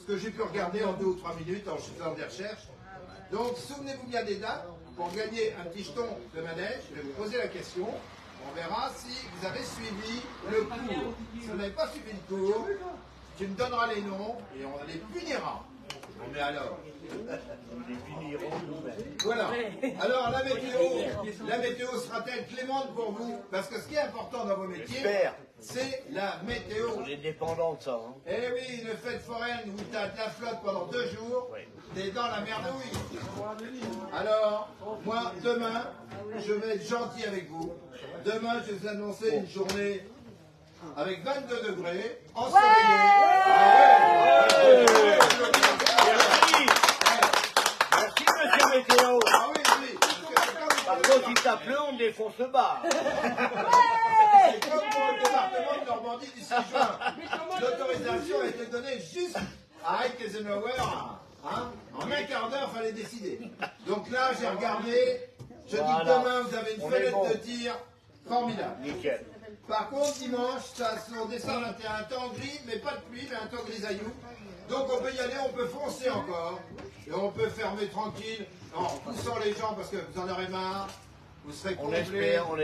ce que j'ai pu regarder en 2 ou 3 minutes en faisant des recherches. Donc, souvenez-vous bien des dates. Pour gagner un petit jeton de manège, je vais vous poser la question. On verra si vous avez suivi le cours. Si vous n'avez pas suivi le cours, tu me donneras les noms et on les punira. Mais alors, Les punirons nous-mêmes. voilà. Alors la météo sera-t-elle clémente pour vous? Parce que ce qui est important dans vos métiers, J'espère. c'est la météo. On est dépendant de ça. Hein. Eh oui, une fête foraine où tu as de la flotte pendant 2 jours, Oui. t'es dans la merdouille. Alors, moi, demain, je vais être gentil avec vous. Demain, je vais vous annoncer une journée avec 22 degrés, ensoleillée. Merci. Merci, monsieur Météo. Ah oui, oui. Par contre, si ça pleut, on défonce le bar. C'est comme pour le département de Normandie du 6 juin. L'autorisation a été donnée juste à Eisenhower. Hein, en un quart d'heure, il fallait décider. Donc là, j'ai regardé. Je dis que Voilà. demain, vous avez une On est fenêtre bon. de tir formidable. Nickel. Par contre, dimanche, on descend un temps gris, mais pas de pluie, mais un temps grisaillou. Donc on peut y aller, on peut foncer encore. Et on peut fermer tranquille, en poussant les gens parce que vous en aurez marre. Vous serez On comblés.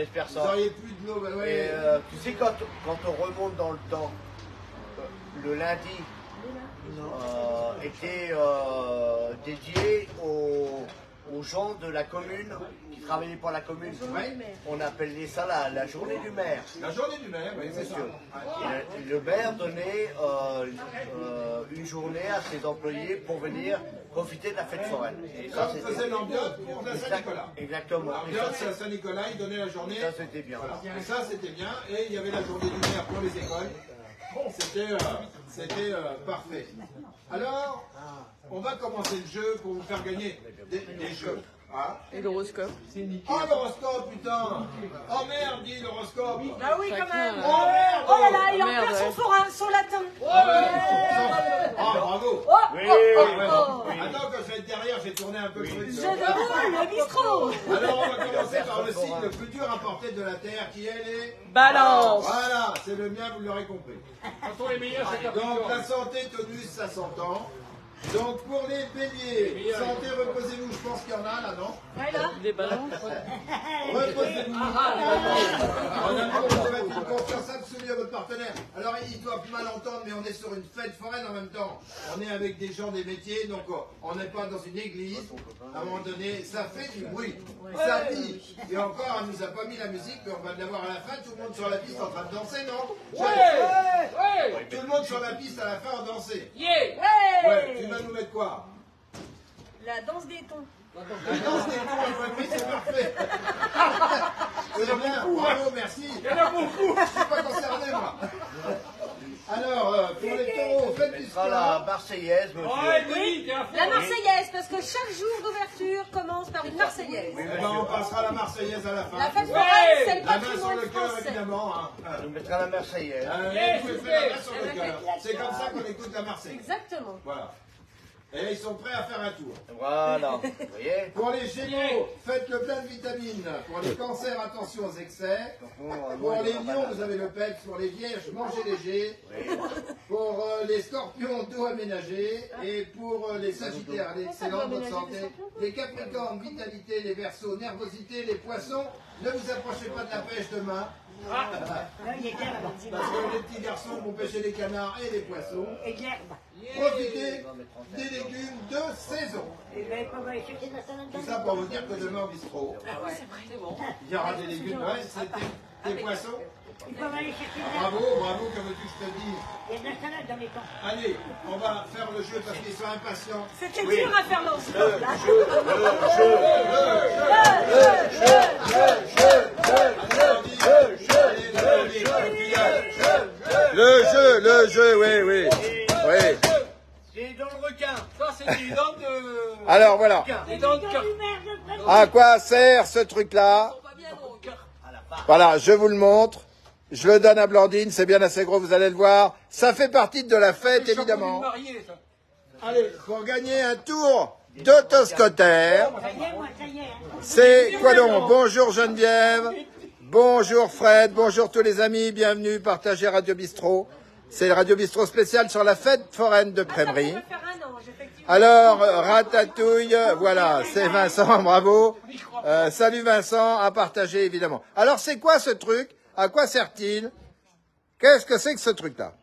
espère Vous ça. n'auriez plus de l'eau. Bah ouais. Et tu sais, quand on remonte dans le temps, le lundi était dédié aux gens de la commune qui travaillaient pour la commune. Ouais. On appelait ça la journée du maire. La journée du maire, oui, c'est ça. Monsieur. Ouais. Et le maire donnait une journée à ses employés pour venir profiter de la fête foraine. Et ça, Comme faisait l'ambiance pour la Saint-Nicolas. Exactement. Et L'ambiance ça, à Saint-Nicolas, il donnait la journée. ça, c'était bien. Voilà. Et ça, c'était bien. Et il y avait la journée du maire pour les écoles. C'était parfait. Alors, on va commencer le jeu pour vous faire gagner des jeux. Hein? Et l'horoscope. Oh, l'horoscope, putain! Oh merde, dit l'horoscope! Bah oui, quand même. Oh merde! Oh là là, il en Merde, perd son ouais. forain, son latin. Oh, bravo! Oh, Oui, oh, oh, Ouais. oh. Attends, quand je vais être derrière, j'ai tourné un peu le truc. Je déroule le bistrot. Alors, on va commencer par le signe le plus dur à porter de la Terre, qui est les... Balance. Voilà, c'est le mien, vous l'aurez compris. Quand on est meilleur, c'est Donc, la santé, tonus, ça s'entend. Donc pour les béliers, santé, reposez-vous, je pense qu'il y en a là, non? Des ballons. Reposez-vous. On va une confiance absolue à votre partenaire. Alors il doit mal entendre, mais on est sur une fête foraine en même temps. On est avec des gens des métiers, donc on n'est pas dans une église. À un moment donné, ça fait du bruit. Ça vit. Et encore, elle nous a pas mis la musique, mais on va l'avoir à la fin. Tout le monde sur la piste en train de danser, non? Ouais. Tout le monde sur la piste à la fin en danser. Yeah. Ouais, tu vas nous mettre quoi? La danse des tons. La danse des tons, oui, c'est parfait. C'est bien, bravo, merci. Il y en a beaucoup. Je suis pas concerné, moi. Alors, pour les taureaux, faites du Ce sera sport. la Marseillaise, monsieur. Ouais, Denis, t'es à fond. La Marseillaise, parce que chaque jour d'ouverture commence par une Marseillaise. Eh ben, on passera la Marseillaise à la fin. La fête Ouais. foraine, c'est le La main sur patrimoine le cœur, français. évidemment. Hein. On mettra la Marseillaise. Vous pouvez faire la main sur le cœur. C'est comme ça qu'on écoute la Marseillaise. Exactement. Voilà. Et là, ils sont prêts à faire un tour. Voilà. Vous voyez? Pour les Gémeaux, faites le plein de vitamines. Pour les cancers, attention aux excès. Pour les lions, vous avez le PEP. Pour les vierges, mangez léger. Pour les scorpions, dos aménagé. Et pour les sagittaires, l'excellente bonne santé. Les capricornes, vitalité. Les verseaux, nervosité. Les poissons, ne vous approchez pas de la pêche demain. Parce que les petits garçons vont pêcher les canards et les poissons. Et de l'herbe. Profitez des légumes de saison. Et bien, on va aller chercher de la salade Tout ça pour vous dire que demain au bistrot, il y aura des légumes, ouais, c'était des poissons. Il faut aller chercher de l'herbe. Bravo, bravo, comme tu je te dis. Il y a de la salade dans les camps. Allez, on va faire le jeu parce qu'ils sont impatients. C'était dur à faire dans ce là. Le jeu, oui, oui. C'est dans le requin. Ça, c'est des dents de... Alors voilà. Des dents de cœur. À quoi sert ce truc-là? Voilà, je vous le montre. Je le donne à Blandine, c'est bien assez gros, vous allez le voir. Ça fait partie de la fête, évidemment. Marié, ça. Allez, pour gagner un tour d'autoscooter, Ça y est, moi, ça y est. c'est quoi donc? Bonjour Geneviève, bonjour Fred, bonjour tous les amis, bienvenue, partagez Radio Bistrot. C'est le Radio Bistrot spécial sur la fête foraine de Prémery. Ça pourrait faire un ange, effectivement. Alors, Ratatouille, voilà, c'est Vincent, bravo. Salut Vincent, à partager évidemment. Alors, c'est quoi ce truc? À quoi sert-il? Qu'est-ce que c'est que ce truc-là?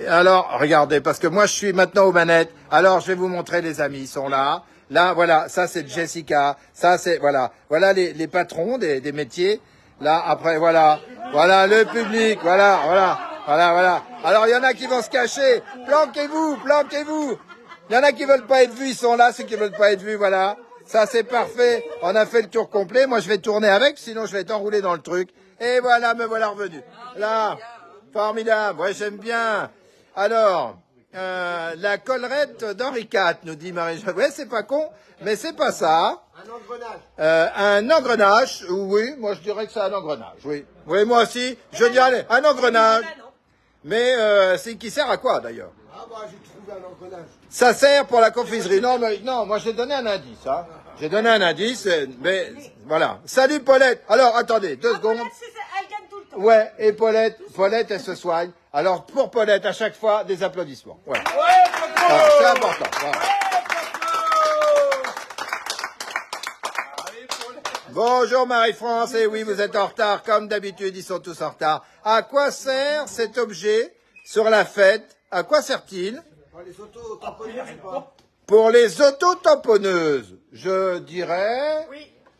Alors, regardez, parce que moi je suis maintenant aux manettes. Alors, je vais vous montrer, les amis, ils sont là. Là, voilà, ça c'est Jessica. Ça c'est, voilà, voilà les patrons des métiers. Là, après, voilà, voilà le public, voilà. Alors, il y en a qui vont se cacher. Planquez-vous. Il y en a qui veulent pas être vus, ils sont là, ceux qui veulent pas être vus, voilà. Ça c'est parfait. On a fait le tour complet. Moi, je vais tourner avec, sinon je vais être enroulé dans le truc. Et voilà, me voilà revenu. Là, formidable. Ouais, j'aime bien. Alors, la collerette d'Henri IV, nous dit Marie-Jo. Ouais, c'est pas con, mais c'est pas ça. Un engrenage, oui, moi je dirais que c'est un engrenage, oui. Oui, moi aussi, je dirais un engrenage. Mais c'est qui sert à quoi d'ailleurs? Ah bah j'ai trouvé un engrenage. Ça sert pour la confiserie. Non, moi j'ai donné un indice, hein. J'ai donné un indice, mais voilà. Salut Paulette. Alors, attendez, 2 secondes. Elle gagne tout le temps. Ouais, et Paulette, elle se soigne. Alors, pour Paulette, à chaque fois, des applaudissements. Voilà. Alors, c'est important. Voilà. Bonjour Marie-France, et oui, vous êtes en retard, comme d'habitude, ils sont tous en retard. À quoi sert cet objet sur la fête? À quoi sert-il? Les autos tamponneuses ou pas? Pour les autotamponneuses, je dirais...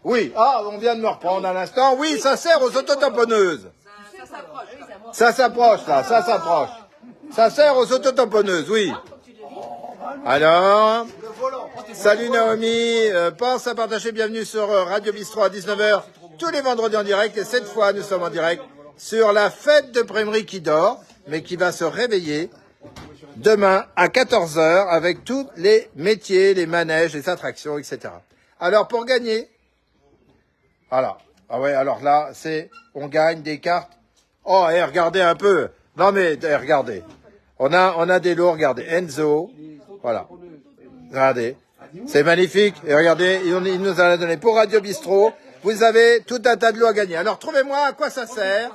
Oui. Ah, on vient de me reprendre à l'instant. Oui, ça sert aux autotamponneuses. Ça s'approche, là, ça s'approche. Ça sert aux autotamponneuses, oui. Alors, salut Naomi, pense à partager, bienvenue sur Radio Bistrot à 19h, tous les vendredis en direct, et cette fois, nous sommes en direct sur la fête de Prémery qui dort, mais qui va se réveiller demain à 14h avec tous les métiers, les manèges, les attractions, etc. Alors, pour gagner, voilà. Ah ouais, alors là, on gagne des cartes. Oh, et regardez un peu. Non mais, regardez. On a des lots, regardez. Enzo. Voilà. Regardez. C'est magnifique. Et regardez, il nous en a donné pour Radio Bistrot. Vous avez tout un tas de lots à gagner. Alors, trouvez-moi à quoi ça sert.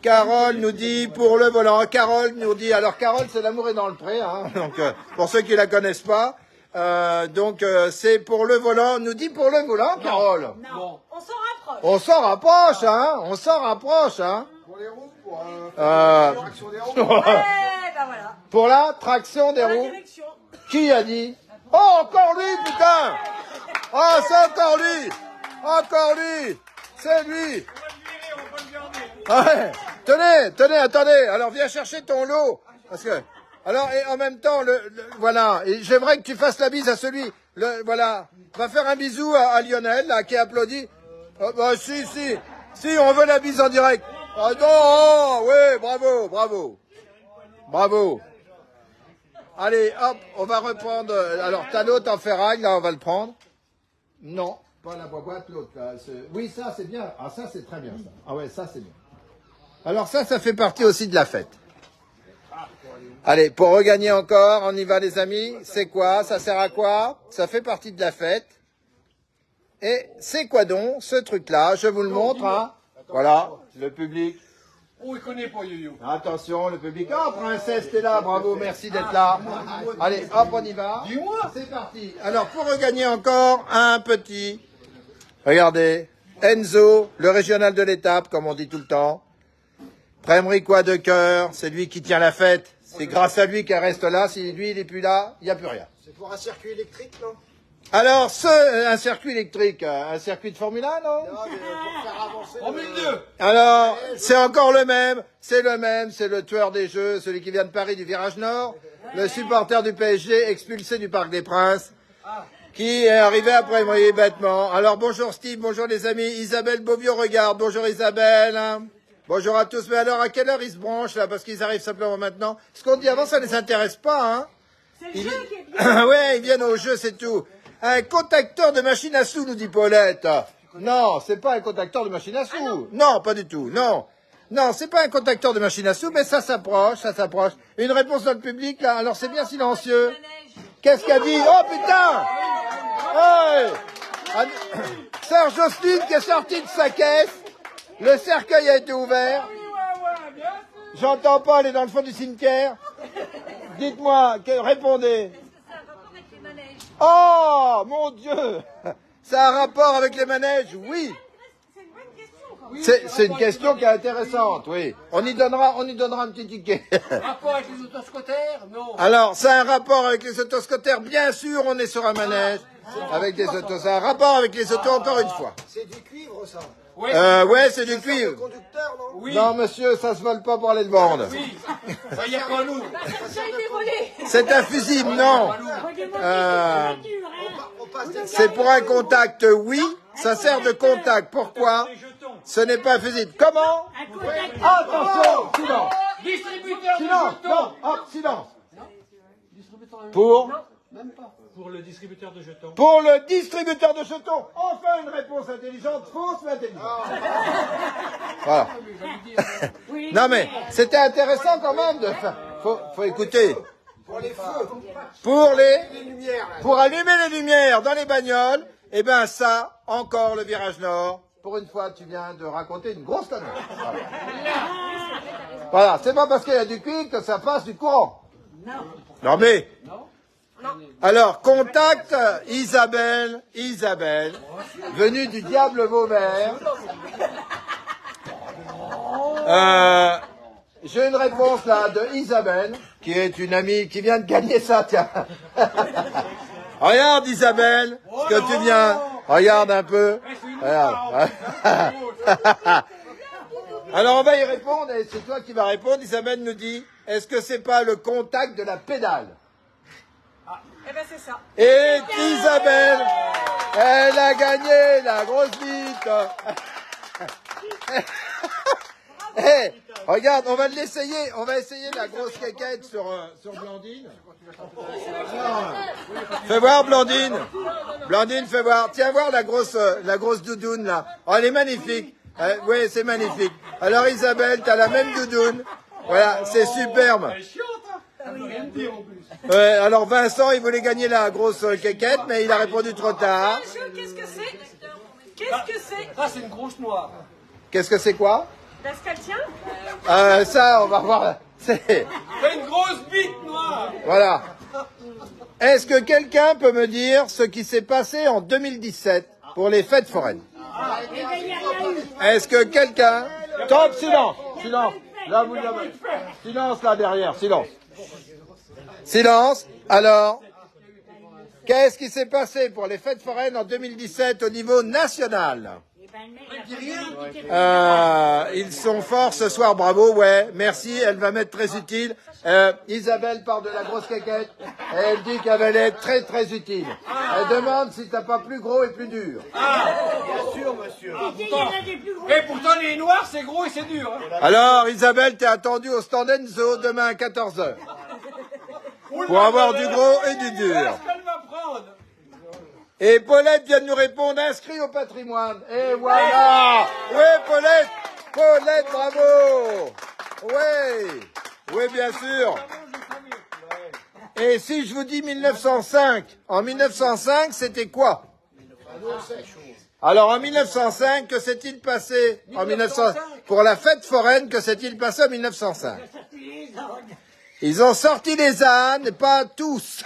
Carole nous dit pour le volant. Carole nous dit, alors Carole, c'est l'amour est dans le pré, hein, donc pour ceux qui la connaissent pas. C'est pour le volant. Nous dit pour le volant, Carole. Non, on s'en rapproche. On s'en rapproche, hein. On s'en rapproche, hein. Pour les roues, pour Traction des roues. Ouais, ben voilà. Pour la traction des Dans la roues. direction. Qui a dit? Oh, encore lui, putain. Oh, c'est encore lui. Encore lui. C'est lui. Ouais. Tenez, attendez. Alors, viens chercher ton lot. Parce que, alors, et en même temps, voilà. Et j'aimerais que tu fasses la bise à celui, voilà. Va faire un bisou à Lionel, là, qui applaudit. Oh, bah, si, on veut la bise en direct. Ah, non, oui, bravo. Allez, hop, on va reprendre. Alors, t'as l'autre en ferraille, là, on va le prendre. Non, pas la boîte, l'autre. Oui, ça, c'est bien. Ah, ça, c'est très bien, ça. Ah ouais, ça, c'est bien. Alors, ça fait partie aussi de la fête. Allez, pour regagner encore, on y va, les amis. C'est quoi? Ça sert à quoi? Ça fait partie de la fête. Et c'est quoi donc, ce truc-là? Je vous le montre, hein. Voilà, le public. Oh, il connaît pas Yo-Yo. Attention, le public. Oh, princesse, t'es là, bravo, merci d'être là. Allez, hop, on y va. Dis-moi. C'est parti. Alors, pour regagner encore un petit, regardez, Enzo, le régional de l'étape, comme on dit tout le temps. Prémericois de cœur, c'est lui qui tient la fête. C'est grâce à lui qu'elle reste là. Si lui, il n'est plus là, il n'y a plus rien. C'est pour un circuit électrique, non? Alors, un circuit électrique, un circuit de Formule 1, non? Non, mais pour faire avancer. En 1002. Alors, c'est encore le même, c'est le tueur des jeux, celui qui vient de Paris du virage nord, le supporter du PSG expulsé du Parc des Princes, qui est arrivé après, vous voyez, bêtement. Alors, bonjour Steve, bonjour les amis, Isabelle Beauvieux regarde, bonjour Isabelle, bonjour à tous, mais alors à quelle heure ils se branchent là, parce qu'ils arrivent simplement maintenant? Ce qu'on dit avant, ça ne les intéresse pas, hein? C'est le jeu qui est bien. Ouais, ils viennent au jeu, c'est tout. Un contacteur de machine à sous, nous dit Paulette. Non, c'est pas un contacteur de machine à sous. Non, pas du tout. Non, c'est pas un contacteur de machine à sous, mais ça s'approche. Une réponse dans le public, là. Alors c'est bien silencieux. Qu'est-ce qu'a dit? Oh putain! Hey! Sœur Jocelyne qui est sortie de sa caisse. Le cercueil a été ouvert. J'entends pas, elle est dans le fond du cimetière. Dites-moi, répondez. Oh, mon Dieu! Ça a un rapport avec les manèges? Oui. C'est une bonne question. Quand même. C'est une question qui est intéressante, oui. On y donnera un petit ticket. Rapport avec les autoscooters? Non. Alors, ça a un rapport avec les autoscooters, bien sûr, on est sur un manège. Avec des autos. Ça a un rapport avec les autos, encore une fois. C'est du cuivre, ça. Oui. Ouais, c'est du Le cuivre. conducteur, non? Oui. Non, monsieur, ça se vole pas pour aller le vendre. Oui. Ça y est pas nous. Ça a été volé. C'est un fusible, non. Faut démonter Euh, cette voiture, hein. On passe des... C'est pour un contact, oui. Ça sert de contact. Pourquoi? Ce n'est pas un fusible. Comment? Un contact. Attention! Silence! Distributeur de Silence! jetons. Non! Hop, silence! Pour? Pour le distributeur de jetons. Pour le distributeur de jetons. Enfin une réponse intelligente, fausse mais intelligente. Voilà. Oui, Non mais c'était intéressant quand même de faire. Faut écouter. Pour les feux. Pour Les lumières, là. pour allumer les lumières dans les bagnoles, eh ben ça, encore le virage nord. Pour une fois, tu viens de raconter une grosse connerie. Voilà, c'est pas parce qu'il y a du cuivre que ça passe du courant. Non mais. Alors, contact Isabelle, venue du Diable Vauvert. J'ai une réponse là de Isabelle, qui est une amie qui vient de gagner ça, tiens. Regarde Isabelle, ce que tu viens. Regarde un peu. Regarde. Alors on va y répondre, et c'est toi qui vas répondre. Isabelle nous dit, est-ce que c'est pas le contact de la pédale? Eh ben c'est ça. Et Isabelle, elle a gagné la grosse bite. Eh, regarde, on va l'essayer. On va essayer la grosse quéquette sur Blandine. Fais voir Blandine. Blandine, fais voir. Tiens voir la grosse doudoune là. Oh, elle est magnifique. Oui, c'est magnifique. Alors Isabelle, t'as la même doudoune. Voilà, c'est superbe. Ouais, alors Vincent, il voulait gagner la grosse quéquette, mais il a répondu trop tard. Qu'est-ce que c'est? Qu'est-ce que c'est? Ça, c'est une grosse noire. Qu'est-ce que c'est quoi? Pascal, tiens. Ça, on va voir. C'est... T'as une grosse bite noire. Voilà. Est-ce que quelqu'un peut me dire ce qui s'est passé en 2017 pour les fêtes foraines? Est-ce que quelqu'un... Top, silence. Silence. Là, vous l'avez. Silence là derrière, silence. Silence. Alors, qu'est-ce qui s'est passé pour les fêtes foraines en 2017 au niveau national? Ils sont forts ce soir, bravo, ouais, merci, elle va m'être très utile. Isabelle part de la grosse caquette, et elle dit qu'elle va être très très utile. Elle demande si t'as pas plus gros et plus dur. Bien sûr, monsieur. Et pourtant, les noirs, c'est gros et c'est dur. Hein. Alors, Isabelle, t'es attendue au stand Enzo demain à 14h. Pour avoir du gros et du dur. Qu'est-ce qu'elle va prendre? Et Paulette vient de nous répondre, inscrit au patrimoine. Et voilà. Ouais, Paulette. Paulette, bravo. Ouais. Oui, bien sûr. Et si je vous dis 1905, en 1905, c'était quoi? Alors, en 1905, que s'est-il passé en 1905 pour la fête foraine, que s'est-il passé en 1905? Ils ont sorti les ânes, pas tous.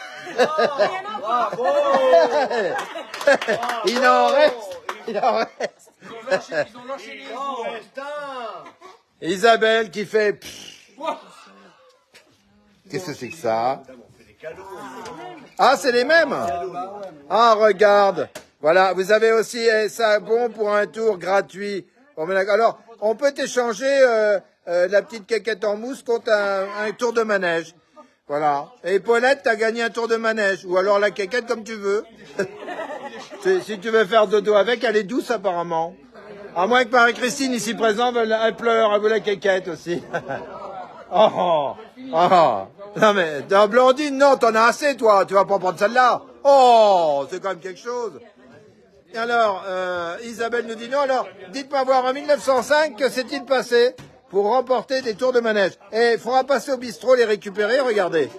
Il en reste. Il en reste. Ils ont lâché les Oh, œufs. putain. Isabelle qui fait... Qu'est-ce que c'est que ça? Ah, c'est les mêmes? Ah, regarde. Voilà, vous avez aussi ça bon pour un tour gratuit. Alors, on peut échanger la petite caquette en mousse contre un tour de manège. Voilà. Et Paulette, t'as gagné un tour de manège. Ou alors la caquette comme tu veux. Si tu veux faire dodo avec, elle est douce apparemment. À moins que Marie-Christine, ici présente, elle pleure, elle veut la caquette aussi. Oh, oh. Non mais, dans Blondine, non, t'en as assez toi, tu vas pas prendre celle-là. Oh, c'est quand même quelque chose. Et alors, Isabelle nous dit non, alors, dites-moi voir, en 1905, que s'est-il passé pour remporter des tours de manège? Et il faudra passer au bistrot les récupérer, regardez.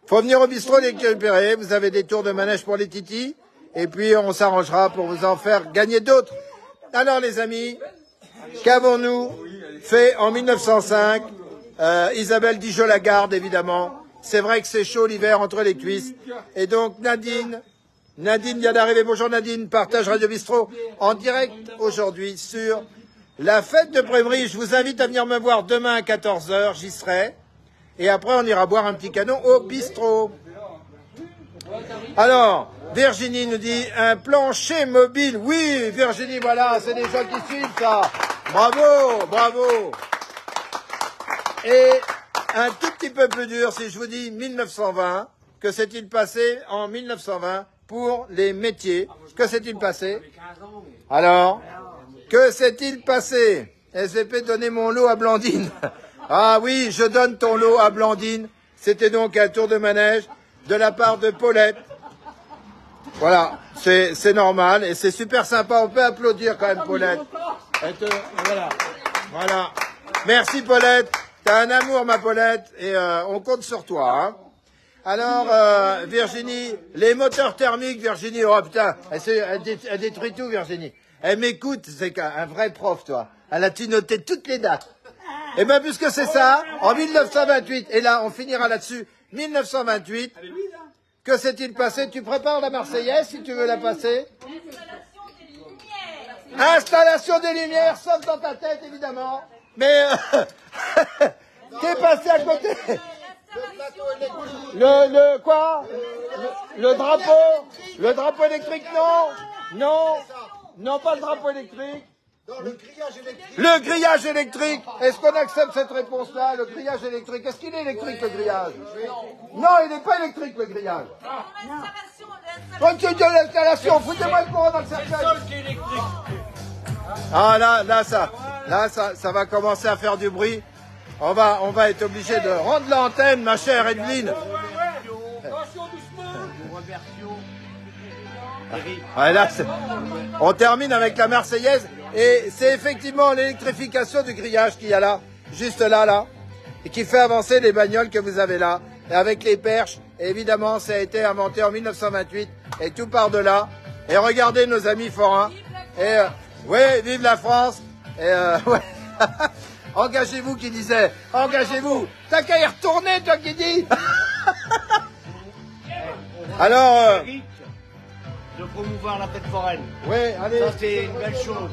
Faut venir au bistrot les récupérer, vous avez des tours de manège pour les titis, et puis on s'arrangera pour vous en faire gagner d'autres. Alors les amis, qu'avons-nous fait en 1905? Isabelle dit je la garde évidemment. C'est vrai que c'est chaud l'hiver entre les cuisses. Et donc Nadine vient d'arriver. Bonjour Nadine, partage Radio Bistrot en direct aujourd'hui sur la fête de Prémery. Je vous invite à venir me voir demain à 14h, j'y serai. Et après on ira boire un petit canon au bistrot. Alors, Virginie nous dit un plancher mobile. Oui, Virginie, voilà, c'est des gens qui suivent ça. Bravo, bravo. Et un tout petit peu plus dur, si je vous dis 1920, que s'est-il passé en 1920 pour les métiers? Que s'est-il passé? Alors, que s'est-il passé? SVP, donnez mon lot à Blandine. Ah oui, je donne ton lot à Blandine. C'était donc un tour de manège de la part de Paulette. Voilà, c'est normal et c'est super sympa. On peut applaudir quand même Paulette. Voilà, voilà. Merci Paulette. T'as un amour ma Paulette et on compte sur toi. Hein. Alors Virginie, les moteurs thermiques, Virginie, oh putain, elle détruit tout Virginie. Elle m'écoute, c'est qu'un vrai prof toi. Elle a-tu noté toutes les dates? Et bien puisque c'est ça, en 1928, et là on finira là-dessus, 1928, que s'est-il passé? Tu prépares la Marseillaise si tu veux la passer? Installation des lumières, sauf dans ta tête évidemment. Mais t'es passé à côté. Le quoi? Le drapeau électrique, non, pas le drapeau électrique. Non, le grillage électrique. Le grillage électrique. Est-ce qu'on accepte cette réponse-là? Le grillage électrique. Est-ce qu'il est électrique le grillage? Non, il n'est pas électrique le grillage. Continue l'installation. Foutez-moi le courant dans le cercueil. Ah là ça va commencer à faire du bruit. On va être obligé de rendre l'antenne, ma chère Evelyne. Ouais, là, on termine avec la Marseillaise et c'est effectivement l'électrification du grillage qu'il y a là, juste là, et qui fait avancer les bagnoles que vous avez là, et avec les perches. Et évidemment, ça a été inventé en 1928 et tout part de là. Et regardez nos amis forains. Et oui, vive la France. Et ouais. Engagez-vous qui disait. Engagez-vous. T'as qu'à y retourner, toi qui dis. Alors, Eric, de promouvoir la fête foraine. ouais, allez. Ça, c'est une belle chose.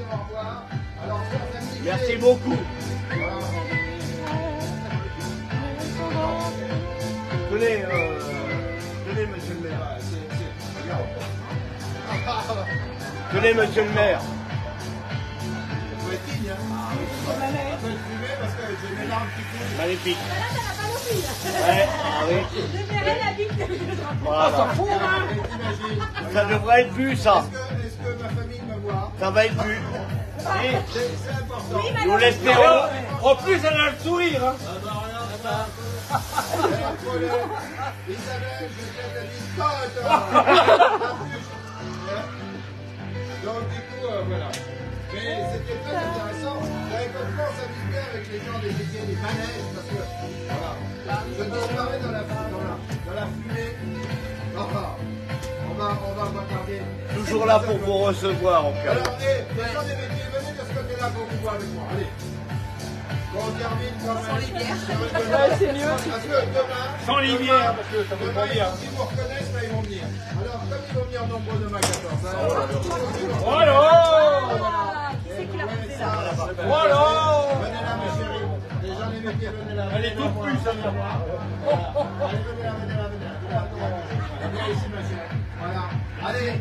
Merci beaucoup. Tenez, tenez, monsieur le maire. Tenez, monsieur le maire. Faut être digne, hein. Faut être fumé parce que j'ai mes larmes qui coulent. Magnifique. La Ouais, ah oui. Voilà. T'imagines. Ça devrait être vu, ça. Est-ce que ma famille me voit? Ça va être vu. C'est important. Nous l'espérons. En plus, elle a le sourire. Hein. Isabelle, je viens de la vie. Donc du coup, voilà. Mais c'était très intéressant. J'avais complètement s'amuser avec les gens des métiers des manèges parce que voilà, je disparais dans la fumée. Enfin, on va pas tarder. Toujours là pour vous recevoir, en cas. Alors, les gens des métiers, venez de ce côté-là pour vous voir avec moi. Allez. Bon, on termine quand même. Sans lumière. c'est mieux. Parce que demain. Sans lumière, parce que ça veut pas dire. S'ils vous reconnaissent, là, ils vont venir. Alors, comme ils vont venir nombreux demain 14, hein, Voilà. Voilà. venez là, mes chéris. Les gens des métiers, venez là. Elle est toute plus, ça vient. Allez, venez là. Venez ici, ma chérie. Voilà. Allez,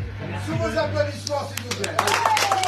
sous vos applaudissements, s'il vous plaît. Allez.